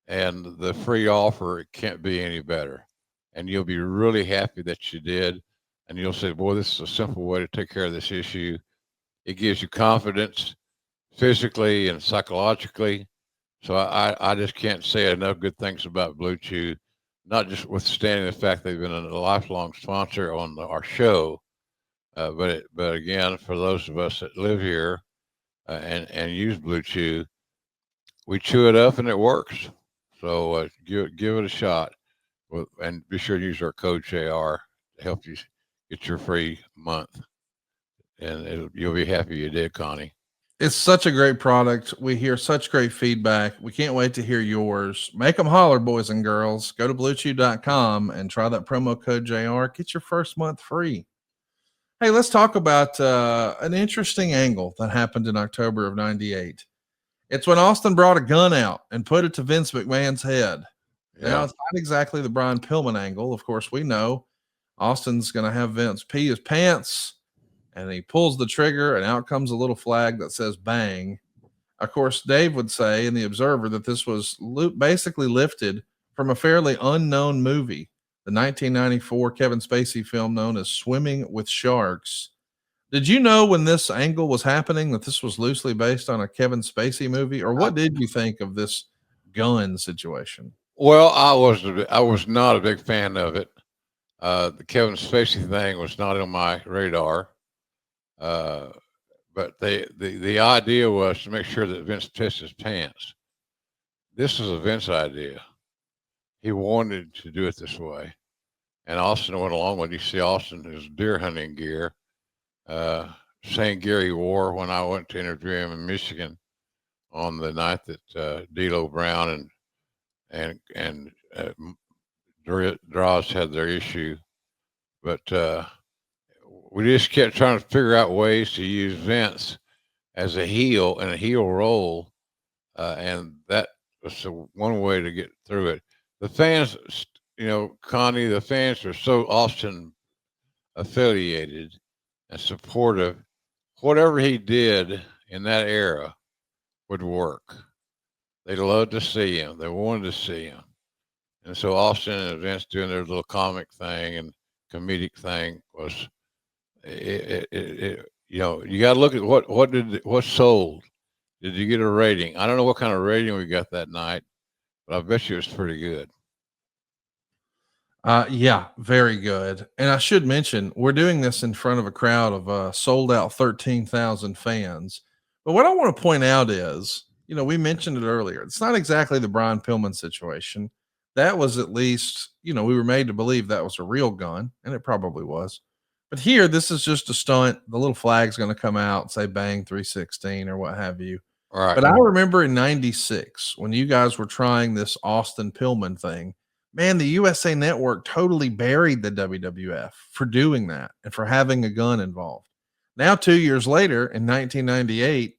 And the free offer, it can't be any better. And you'll be really happy that you did. And you'll say, boy, this is a simple way to take care of this issue. It gives you confidence physically and psychologically. So I just can't say enough good things about Blue Chew. Not just withstanding the fact they've been a lifelong sponsor on our show, but again, for those of us that live here and use Blue Chew, we chew it up and it works. So give it a shot, and be sure to use our code JR to help you get your free month, and you'll be happy you did, Connie. It's such a great product. We hear such great feedback. We can't wait to hear yours. Make them holler, boys and girls. Go to bluechew.com and try that promo code JR. Get your first month free. Hey, let's talk about an interesting angle that happened in October of 98. It's when Austin brought a gun out and put it to Vince McMahon's head. Now, it's not exactly the Brian Pillman angle. Of course, we know Austin's going to have Vince pee his pants, and he pulls the trigger, and out comes a little flag that says bang. Of course, Dave would say in The Observer that this was basically lifted from a fairly unknown movie, the 1994 Kevin Spacey film known as Swimming with Sharks. Did you know when this angle was happening that this was loosely based on a Kevin Spacey movie, or what did you think of this gun situation? Well, I was not a big fan of it. The Kevin Spacey thing was not on my radar. But the idea was to make sure that Vince pissed his pants. This was a Vince idea. He wanted to do it this way. And Austin went along with it. You see Austin in his deer hunting gear, same gear he wore when I went to interview him in Michigan on the night that D'Lo Brown and Draws had their issue. But we just kept trying to figure out ways to use Vince as a heel in a heel role. And that was one way to get through it. The fans, Connie, the fans are so Austin affiliated and supportive. Whatever he did in that era would work. They loved to see him. They wanted to see him. And so Austin and Vince doing their little comic thing and comedic thing was, you got to look at what sold. Did you get a rating? I don't know what kind of rating we got that night, but I bet you it was pretty good. Yeah, very good. And I should mention, we're doing this in front of a crowd of sold out 13,000 fans. But what I want to point out is, we mentioned it earlier. It's not exactly the Brian Pillman situation. That was at least, we were made to believe that was a real gun, and it probably was. But here, this is just a stunt. The little flag's going to come out and say bang 316 or what have you. All right. But I remember in 96, when you guys were trying this Austin Pillman thing, man, the USA Network totally buried the WWF for doing that and for having a gun involved. Now, 2 years later, in 1998,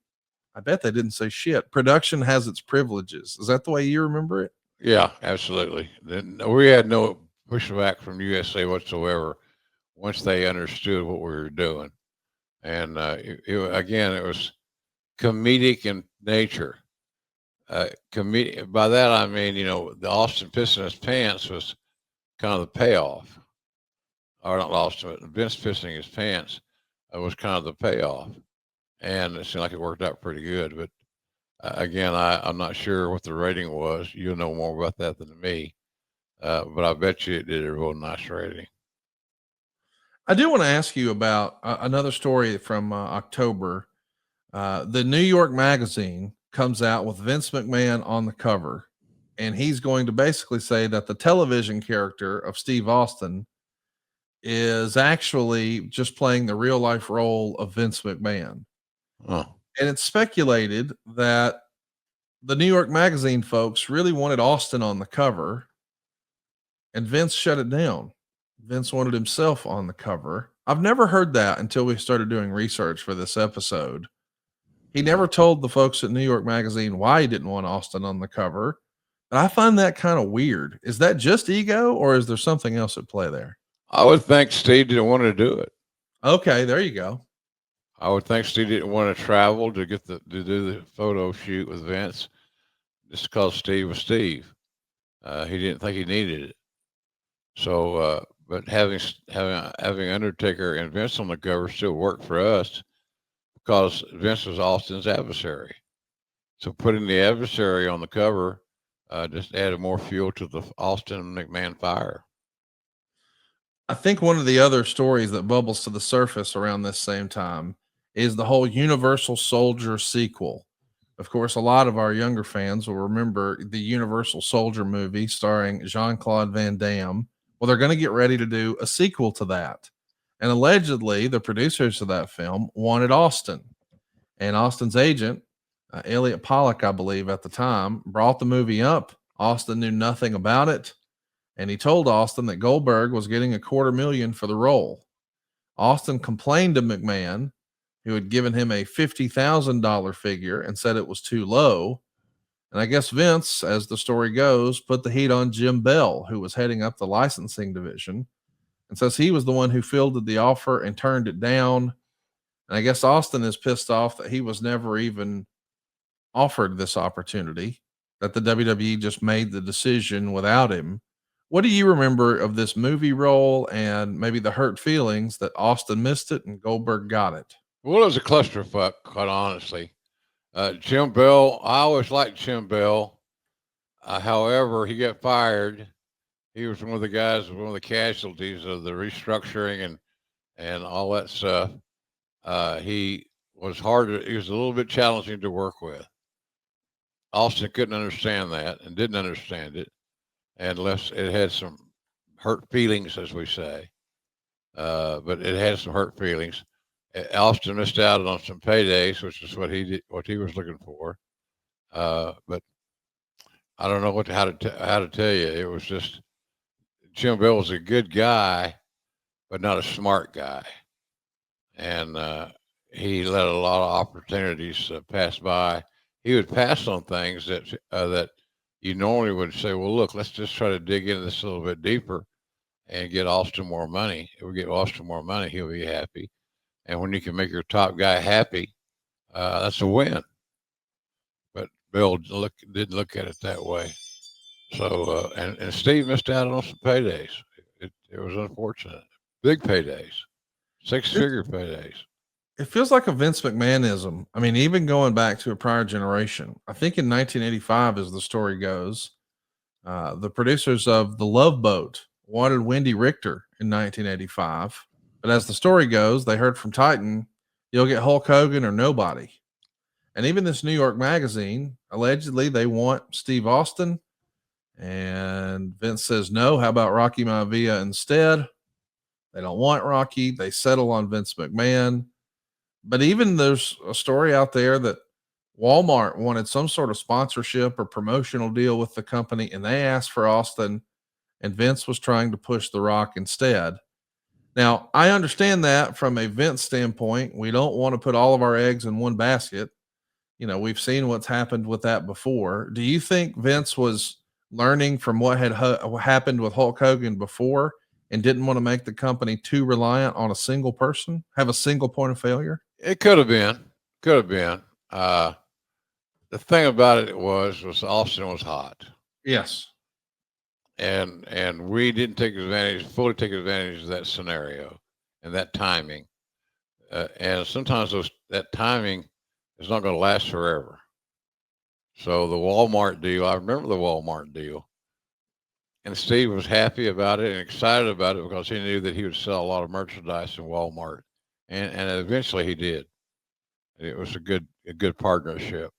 I bet they didn't say shit. Production has its privileges. Is that the way you remember it? Yeah, absolutely. We had no pushback from USA whatsoever once they understood what we were doing. And it was comedic in nature. By that I mean, the Austin pissing his pants was kind of the payoff. Or not Austin, but Vince pissing his pants was kind of the payoff. And it seemed like it worked out pretty good. But again, I'm not sure what the rating was. You'll know more about that than me. But I bet you it did a real nice rating. I do want to ask you about another story from October. The New York Magazine comes out with Vince McMahon on the cover, and he's going to basically say that the television character of Steve Austin is actually just playing the real life role of Vince McMahon. Oh. And it's speculated that the New York Magazine folks really wanted Austin on the cover, and Vince shut it down. Vince wanted himself on the cover. I've never heard that until we started doing research for this episode. He never told the folks at New York Magazine why he didn't want Austin on the cover. And I find that kind of weird. Is that just ego, or is there something else at play there? I would think Steve didn't want to do it. Okay, there you go. I would think Steve didn't want to travel to do the photo shoot with Vince just because Steve was Steve. He didn't think he needed it. So, but having Undertaker and Vince on the cover still worked for us because Vince was Austin's adversary. So putting the adversary on the cover just added more fuel to the Austin McMahon fire. I think one of the other stories that bubbles to the surface around this same time is the whole Universal Soldier sequel. Of course, a lot of our younger fans will remember the Universal Soldier movie starring Jean-Claude Van Damme. Well, they're going to get ready to do a sequel to that. And allegedly, the producers of that film wanted Austin. And Austin's agent, Elliot Pollock, I believe at the time, brought the movie up. Austin knew nothing about it. And he told Austin that Goldberg was getting $250,000 for the role. Austin complained to McMahon, who had given him a $50,000 figure and said it was too low. And I guess Vince, as the story goes, put the heat on Jim Bell, who was heading up the licensing division, and says he was the one who fielded the offer and turned it down. And I guess Austin is pissed off that he was never even offered this opportunity, that the WWE just made the decision without him. What do you remember of this movie role and maybe the hurt feelings that Austin missed it and Goldberg got it? Well, it was a clusterfuck, quite honestly. Jim Bell, I always liked Jim Bell. However, he got fired. He was one of the guys, one of the casualties of the restructuring and all that stuff. He was he was a little bit challenging to work with. Austin couldn't understand that and didn't understand it unless it had some hurt feelings, as we say. But it had some hurt feelings. Austin missed out on some paydays, which is what he was looking for. But I don't know how to tell you. It was just Jim Bell was a good guy, but not a smart guy, and he let a lot of opportunities pass by. He would pass on things that you normally would say, well, look, let's just try to dig into this a little bit deeper and get Austin more money. If we get Austin more money, he'll be happy. And when you can make your top guy happy, that's a win. But Bill didn't look at it that way. So, and Steve missed out on some paydays. It was unfortunate. Big paydays, 6-figure paydays. It feels like a Vince McMahonism. I mean, even going back to a prior generation, I think in 1985, as the story goes, the producers of The Love Boat wanted Wendy Richter in 1985. But as the story goes, they heard from Titan, you'll get Hulk Hogan or nobody. And even this New York magazine, allegedly, they want Steve Austin. And Vince says, no, how about Rocky Maivia instead? They don't want Rocky. They settle on Vince McMahon. But even there's a story out there that Walmart wanted some sort of sponsorship or promotional deal with the company, and they asked for Austin, and Vince was trying to push The Rock instead. Now, I understand that from a Vince standpoint. We don't want to put all of our eggs in one basket. You know, we've seen what's happened with that before. Do you think Vince was learning from what had happened with Hulk Hogan before and didn't want to make the company too reliant on a single person, have a single point of failure? It could have been. The thing about it was Austin was hot. Yes. And we didn't fully take advantage of that scenario and that timing. And sometimes that timing is not going to last forever. So the Walmart deal, I remember the Walmart deal. And Steve was happy about it and excited about it because he knew that he would sell a lot of merchandise in Walmart. And eventually he did. It was a good partnership,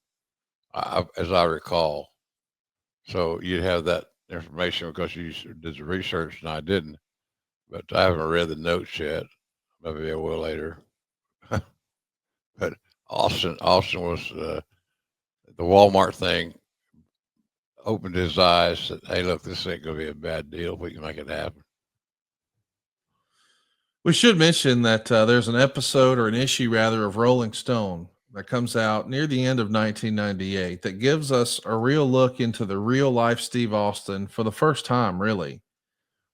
as I recall. So you'd have that information because you did the research and I didn't. But I haven't read the notes yet. Maybe I will later. But Austin was the Walmart thing opened his eyes that, hey, look, this ain't going to be a bad deal. We can make it happen. We should mention that there's an episode or an issue rather of Rolling Stone that comes out near the end of 1998 that gives us a real look into the real life Steve Austin for the first time, really.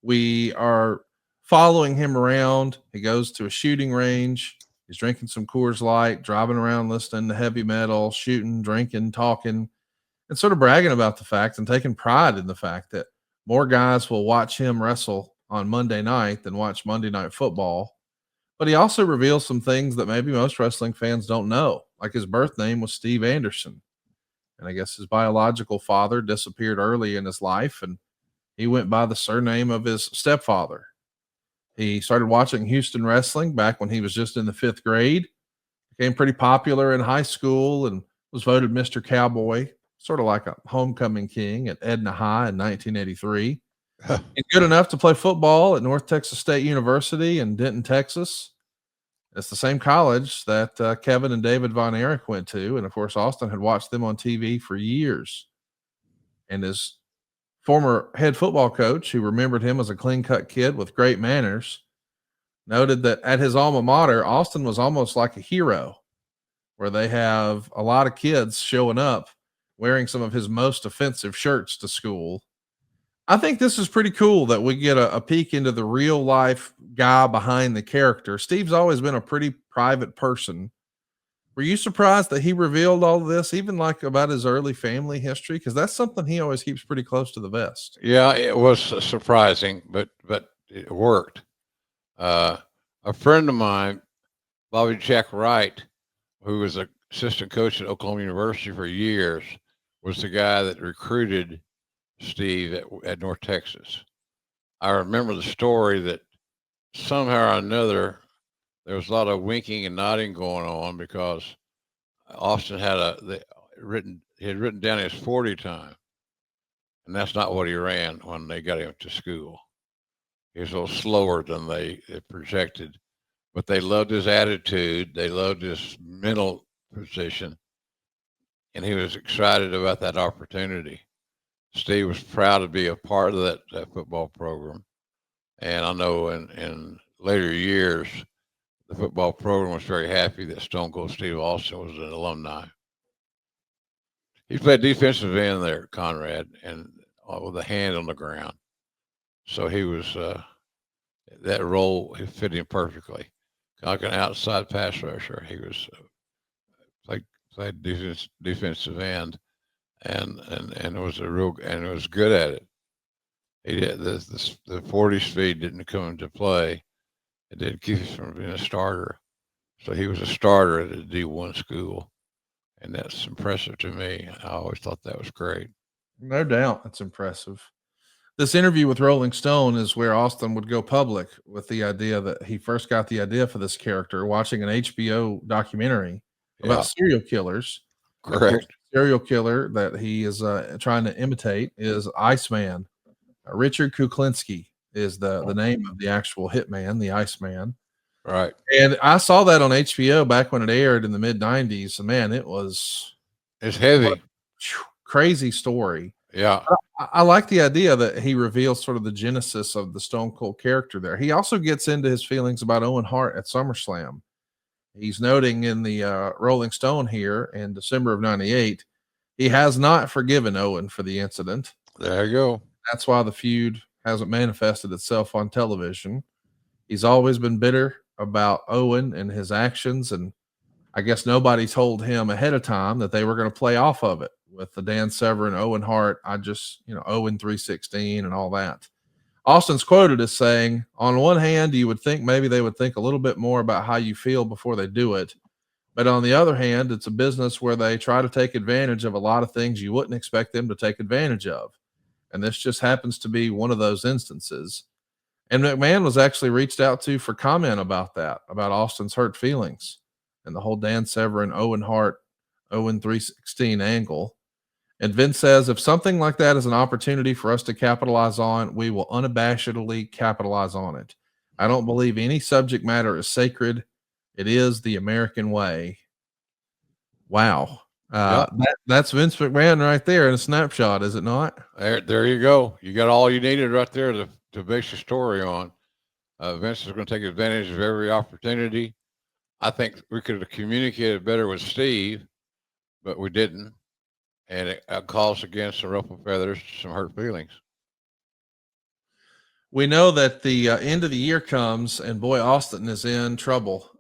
We are following him around. He goes to a shooting range. He's drinking some Coors Light, driving around listening to heavy metal, shooting, drinking, talking, and sort of bragging about the fact and taking pride in the fact that more guys will watch him wrestle on Monday night than watch Monday Night Football. But he also reveals some things that maybe most wrestling fans don't know, like his birth name was Steve Anderson. And I guess his biological father disappeared early in his life, and he went by the surname of his stepfather. He started watching Houston wrestling back when he was just in the 5th grade, became pretty popular in high school, and was voted Mr. Cowboy, sort of like a homecoming king at Edna High in 1983. And good enough to play football at North Texas State University in Denton, Texas. It's the same college that Kevin and David Von Erich went to. And of course, Austin had watched them on TV for years. And his former head football coach, who remembered him as a clean cut kid with great manners, noted that at his alma mater, Austin was almost like a hero, where they have a lot of kids showing up wearing some of his most offensive shirts to school. I think this is pretty cool that we get a peek into the real life guy behind the character. Steve's always been a pretty private person. Were you surprised that he revealed all of this, even like about his early family history? Because that's something he always keeps pretty close to the vest. Yeah, it was surprising, but it worked. A friend of mine, Bobby Jack Wright, who was an assistant coach at Oklahoma University for years, was the guy that recruited Steve at North Texas. I remember the story that somehow or another there was a lot of winking and nodding going on because Austin had he had written down his 40 time, and that's not what he ran when they got him to school. He was a little slower than they projected, but they loved his attitude. They loved his mental position, and he was excited about that opportunity. Steve was proud to be a part of that football program. And I know in later years, the football program was very happy that Stone Cold Steve Austin was an alumni. He played defensive end there, Conrad, and with a hand on the ground. So he was, that role fit him perfectly. Like an outside pass rusher. He was played defensive end. And was good at it. He did the 40 speed didn't come into play. It didn't keep him from being a starter. So he was a starter at a D1 school, and that's impressive to me. I always thought that was great. No doubt, it's impressive. This interview with Rolling Stone is where Austin would go public with the idea that he first got the idea for this character watching an HBO documentary about serial killers. Correct. Serial killer that he is trying to imitate is Iceman. Richard Kuklinski is the name of the actual hitman, the Iceman. Right. And I saw that on HBO back when it aired in the mid 90s. And man, it's heavy. Crazy story. Yeah. I like the idea that he reveals sort of the genesis of the Stone Cold character there. He also gets into his feelings about Owen Hart at SummerSlam. He's noting in the Rolling Stone here in December of 98, he has not forgiven Owen for the incident. There you go. That's why the feud hasn't manifested itself on television. He's always been bitter about Owen and his actions, and I guess nobody told him ahead of time that they were going to play off of it with the Dan Severn, Owen Hart, Owen 316 and all that. Austin's quoted as saying, on one hand, you would think maybe they would think a little bit more about how you feel before they do it. But on the other hand, it's a business where they try to take advantage of a lot of things you wouldn't expect them to take advantage of. And this just happens to be one of those instances. And McMahon was actually reached out to for comment about that, about Austin's hurt feelings and the whole Dan Severn, Owen Hart, Owen 316 angle. And Vince says, if something like that is an opportunity for us to capitalize on, we will unabashedly capitalize on it. I don't believe any subject matter is sacred. It is the American way. Wow. That's Vince McMahon right there in a snapshot, is it not? There you go. You got all you needed right there to base your story on. Vince is going to take advantage of every opportunity. I think we could have communicated better with Steve, but we didn't. And it calls against some ruffled feathers, some hurt feelings. We know that the end of the year comes, and boy, Austin is in trouble.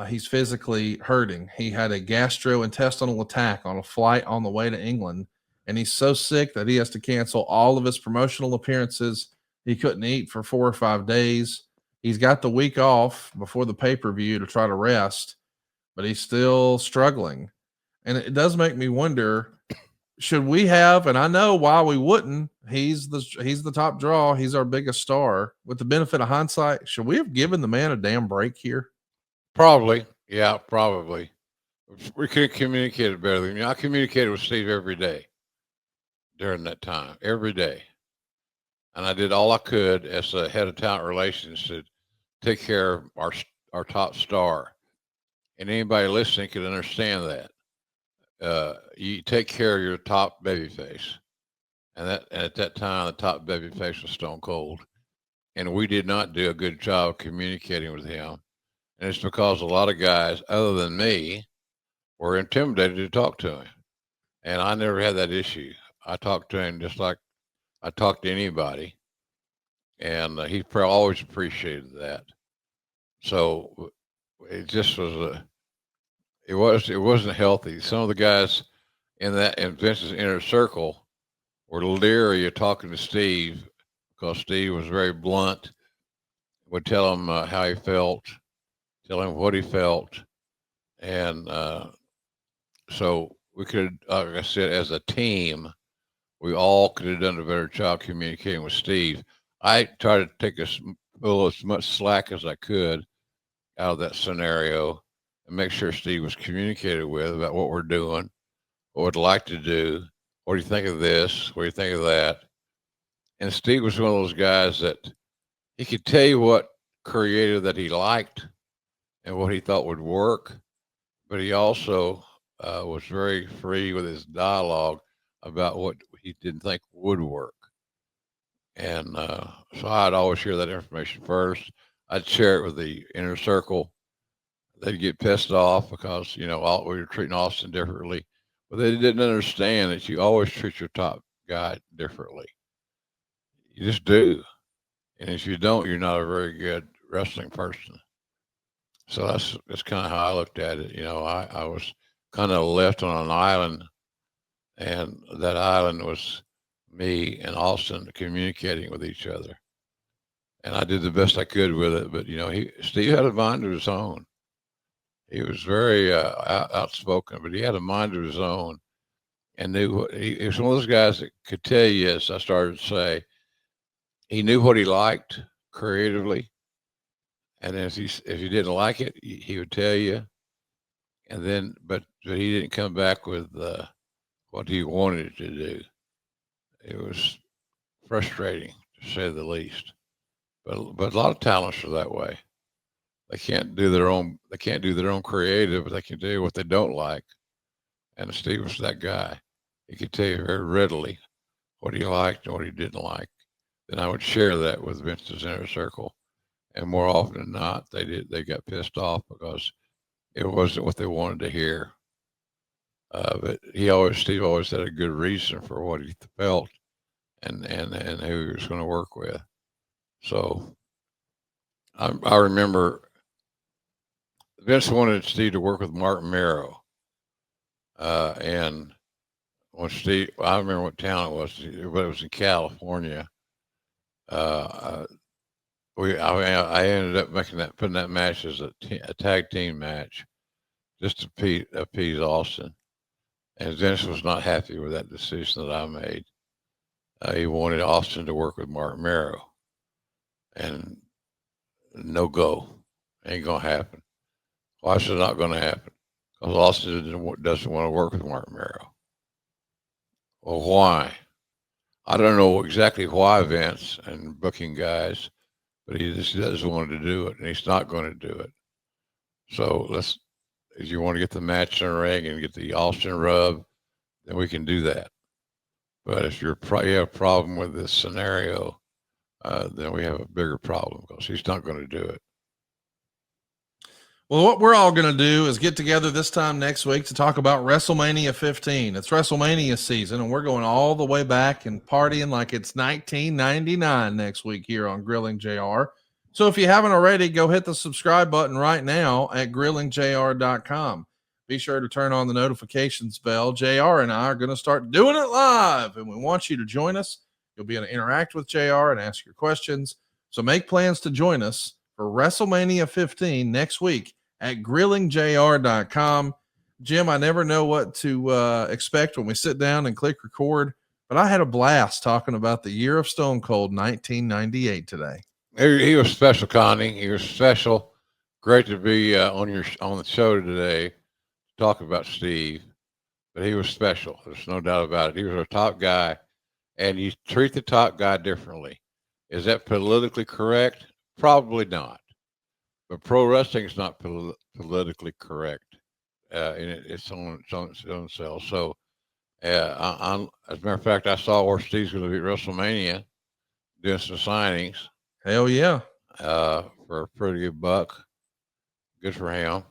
He's physically hurting. He had a gastrointestinal attack on a flight on the way to England, and he's so sick that he has to cancel all of his promotional appearances. He couldn't eat for 4 or 5 days. He's got the week off before the pay-per-view to try to rest, but he's still struggling. And it does make me wonder, should we have, and I know why we wouldn't, he's the top draw, he's our biggest star. With the benefit of hindsight, should we have given the man a damn break here? Probably. Yeah, probably. We could have communicated better. I communicated with Steve every day during that time, every day. And I did all I could as the head of talent relations to take care of our top star. and anybody listening can understand that. You take care of your top babyface, and at that time the top babyface was Stone Cold, and we did not do a good job of communicating with him, and it's because a lot of guys other than me were intimidated to talk to him, and I never had that issue. I talked to him just like I talked to anybody, and he always appreciated that. So it just it wasn't healthy. Some of the guys in Vince's inner circle were leery of talking to Steve because Steve was very blunt, would tell him how he felt, tell him what he felt, and so we could, like I said, as a team, we all could have done a better job communicating with Steve. I tried to take pull as much slack as I could out of that scenario and make sure Steve was communicated with about what we're doing, what we'd like to do. What do you think of this? What do you think of that? And Steve was one of those guys that he could tell you what creative that he liked and what he thought would work, but he also was very free with his dialogue about what he didn't think would work. And so I'd always share that information first. I'd share it with the inner circle. They'd get pissed off because, we were treating Austin differently. But they didn't understand that you always treat your top guy differently. You just do. And if you don't, you're not a very good wrestling person. So that's kind of how I looked at it. I was kind of left on an island, and that island was me and Austin communicating with each other. And I did the best I could with it. But, Steve had a mind of his own. He was very outspoken, but he had a mind of his own and knew what he was one of those guys that could tell you, as I started to say, he knew what he liked creatively. And if he didn't like it, he would tell you. And then, but he didn't come back with what he wanted to do. It was frustrating, to say the least. But a lot of talents are that way. They can't do their own creative, but they can do what they don't like. And Steve was that guy. He could tell you very readily what he liked and what he didn't like. Then I would share that with Vince's inner circle. And more often than not, they got pissed off because it wasn't what they wanted to hear. But Steve always had a good reason for what he felt and who he was going to work with. So I remember Vince wanted Steve to work with Mark Merrow. And when I remember what town it was, but it was in California. I ended up putting that match as a tag team match just to appease Austin. And Vince was not happy with that decision that I made. He wanted Austin to work with Mark Merrow. And no go. Ain't going to happen. Why is it not going to happen? Because Austin doesn't want to work with Mark Merrow. Well, why? I don't know exactly why, Vince and booking guys, but he just doesn't want to do it, and he's not going to do it. So if you want to get the match in the ring and get the Austin rub, then we can do that. But if you have a problem with this scenario, then we have a bigger problem because he's not going to do it. Well, what we're all going to do is get together this time next week to talk about WrestleMania 15. It's WrestleMania season, and we're going all the way back and partying like it's 1999 next week here on Grilling JR. So if you haven't already, go hit the subscribe button right now at grillingjr.com. Be sure to turn on the notifications bell. JR and I are going to start doing it live, and we want you to join us. You'll be able to interact with JR and ask your questions. So make plans to join us for WrestleMania 15 next week at grillingjr.com. Jim, I never know what to expect when we sit down and click record, but I had a blast talking about the year of Stone Cold 1998 today. He was special, Connie. He was special. Great to be on the show today to talk about Steve, but he was special. There's no doubt about it. He was our top guy, and you treat the top guy differently. Is that politically correct? Probably not. but pro wrestling is not politically correct. And it's on its own self. So, as a matter of fact, I saw where Steve's going to be at WrestleMania doing some signings. Hell yeah. For a pretty good buck. Good for him.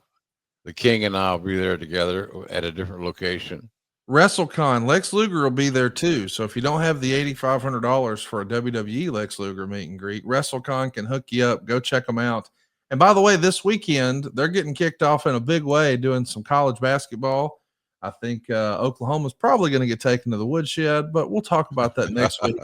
The King and I will be there together at a different location. WrestleCon, Lex Luger will be there too. So if you don't have the $8,500 for a WWE Lex Luger meet and greet, WrestleCon can hook you up. Go check them out. And by the way, this weekend, they're getting kicked off in a big way doing some college basketball. I think Oklahoma's probably going to get taken to the woodshed, but we'll talk about that next week.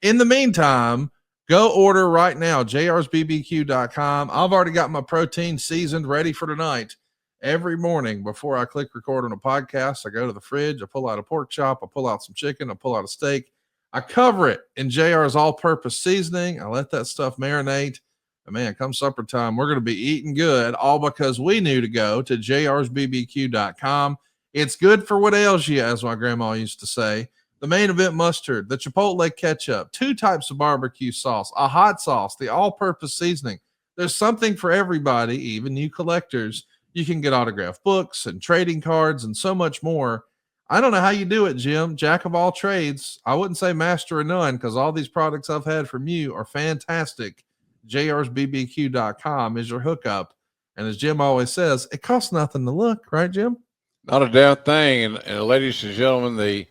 In the meantime, go order right now, jrsbbq.com. I've already got my protein seasoned, ready for tonight. Every morning before I click record on a podcast, I go to the fridge, I pull out a pork chop, I pull out some chicken, I pull out a steak. I cover it in JR's all-purpose seasoning. I let that stuff marinate. And man, come supper time, we're going to be eating good, all because we knew to go to jrsbbq.com. It's good for what ails you, as my grandma used to say. The main event mustard, the Chipotle ketchup, 2 types of barbecue sauce, a hot sauce, the all-purpose seasoning. There's something for everybody, even you collectors. You can get autographed books and trading cards and so much more. I don't know how you do it, Jim. Jack of all trades. I wouldn't say master of none because all these products I've had from you are fantastic. jrsbbq.com is your hookup. And as Jim always says, it costs nothing to look, right, Jim? Not a damn thing. And ladies and gentlemen,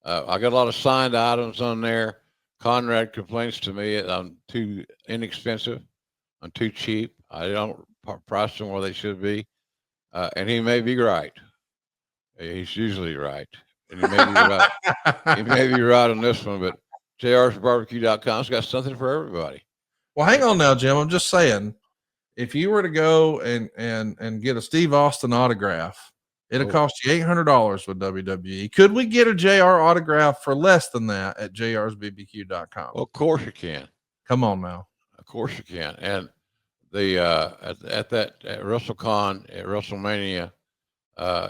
I got a lot of signed items on there. Conrad complains to me that I'm too inexpensive. I'm too cheap. I don't price them where they should be. And he may be right. He's usually right. And he may be right. He may be right on this one, but jrsbarbecue.com's got something for everybody. Well, hang on now, Jim. I'm just saying, if you were to go and get a Steve Austin autograph, it'll cost you $800 with WWE. Could we get a JR autograph for less than that at jrsbbq.com? Well, of course you can. Come on now. Of course you can. And the at WrestleCon, at WrestleMania,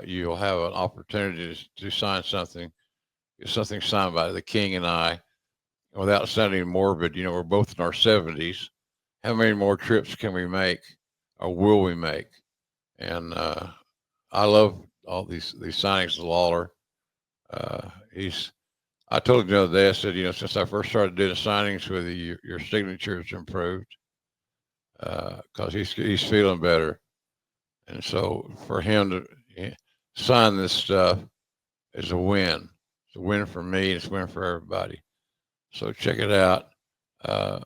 you'll have an opportunity to sign something, get something signed by the King and I. Without sounding morbid, we're both in our 70s. How many more trips can we make, or will we make? And I love all these signings of Lawler. I told him the other day, I said, since I first started doing signings with you, your signature's improved. Because he's feeling better, and so for him to sign this stuff is a win. It's a win for me. It's a win for everybody. So check it out.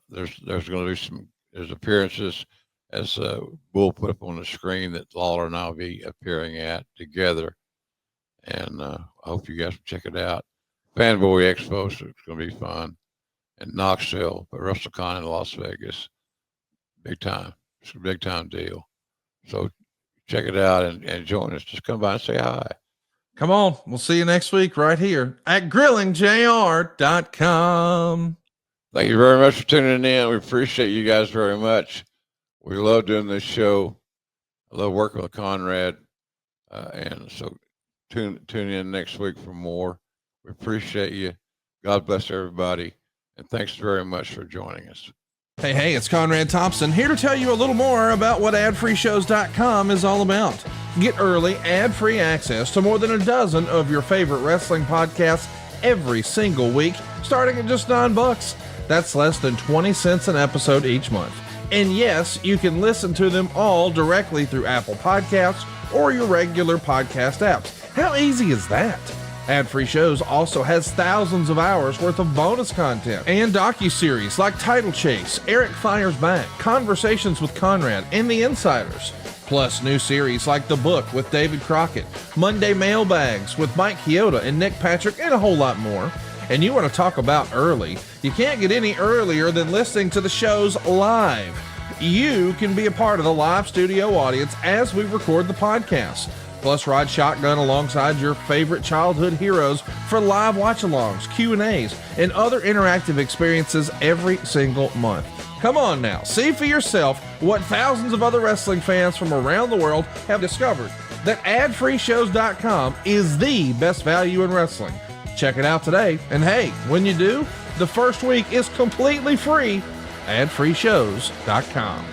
There's going to be there's appearances, as we'll put up on the screen, that Lawler and I'll be appearing at together, and I hope you guys will check it out. Fanboy Expo, so it's going to be fun, and Knoxville, but WrestleCon in Las Vegas. Big time. It's a big time deal. So check it out and join us. Just come by and say hi. Come on. We'll see you next week right here at grillingjr.com. Thank you very much for tuning in. We appreciate you guys very much. We love doing this show. I love working with Conrad. And so tune in next week for more. We appreciate you. God bless everybody. And thanks very much for joining us. Hey, it's Conrad Thompson here to tell you a little more about what adfreeshows.com is all about. Get early, ad-free access to more than a dozen of your favorite wrestling podcasts every single week, starting at just $9. That's less than 20 cents an episode each month. And yes, you can listen to them all directly through Apple Podcasts or your regular podcast apps. How easy is that? Ad-free shows also has thousands of hours worth of bonus content and docuseries like Title Chase, Eric Fires Back, Conversations with Conrad, and The Insiders. Plus new series like The Book with David Crockett, Monday Mailbags with Mike Chioda and Nick Patrick, and a whole lot more. And you want to talk about early? You can't get any earlier than listening to the shows live. You can be a part of the live studio audience as we record the podcast. Plus, ride shotgun alongside your favorite childhood heroes for live watch-alongs, Q&As, and other interactive experiences every single month. Come on now, see for yourself what thousands of other wrestling fans from around the world have discovered, that adfreeshows.com is the best value in wrestling. Check it out today, and hey, when you do, the first week is completely free. adfreeshows.com.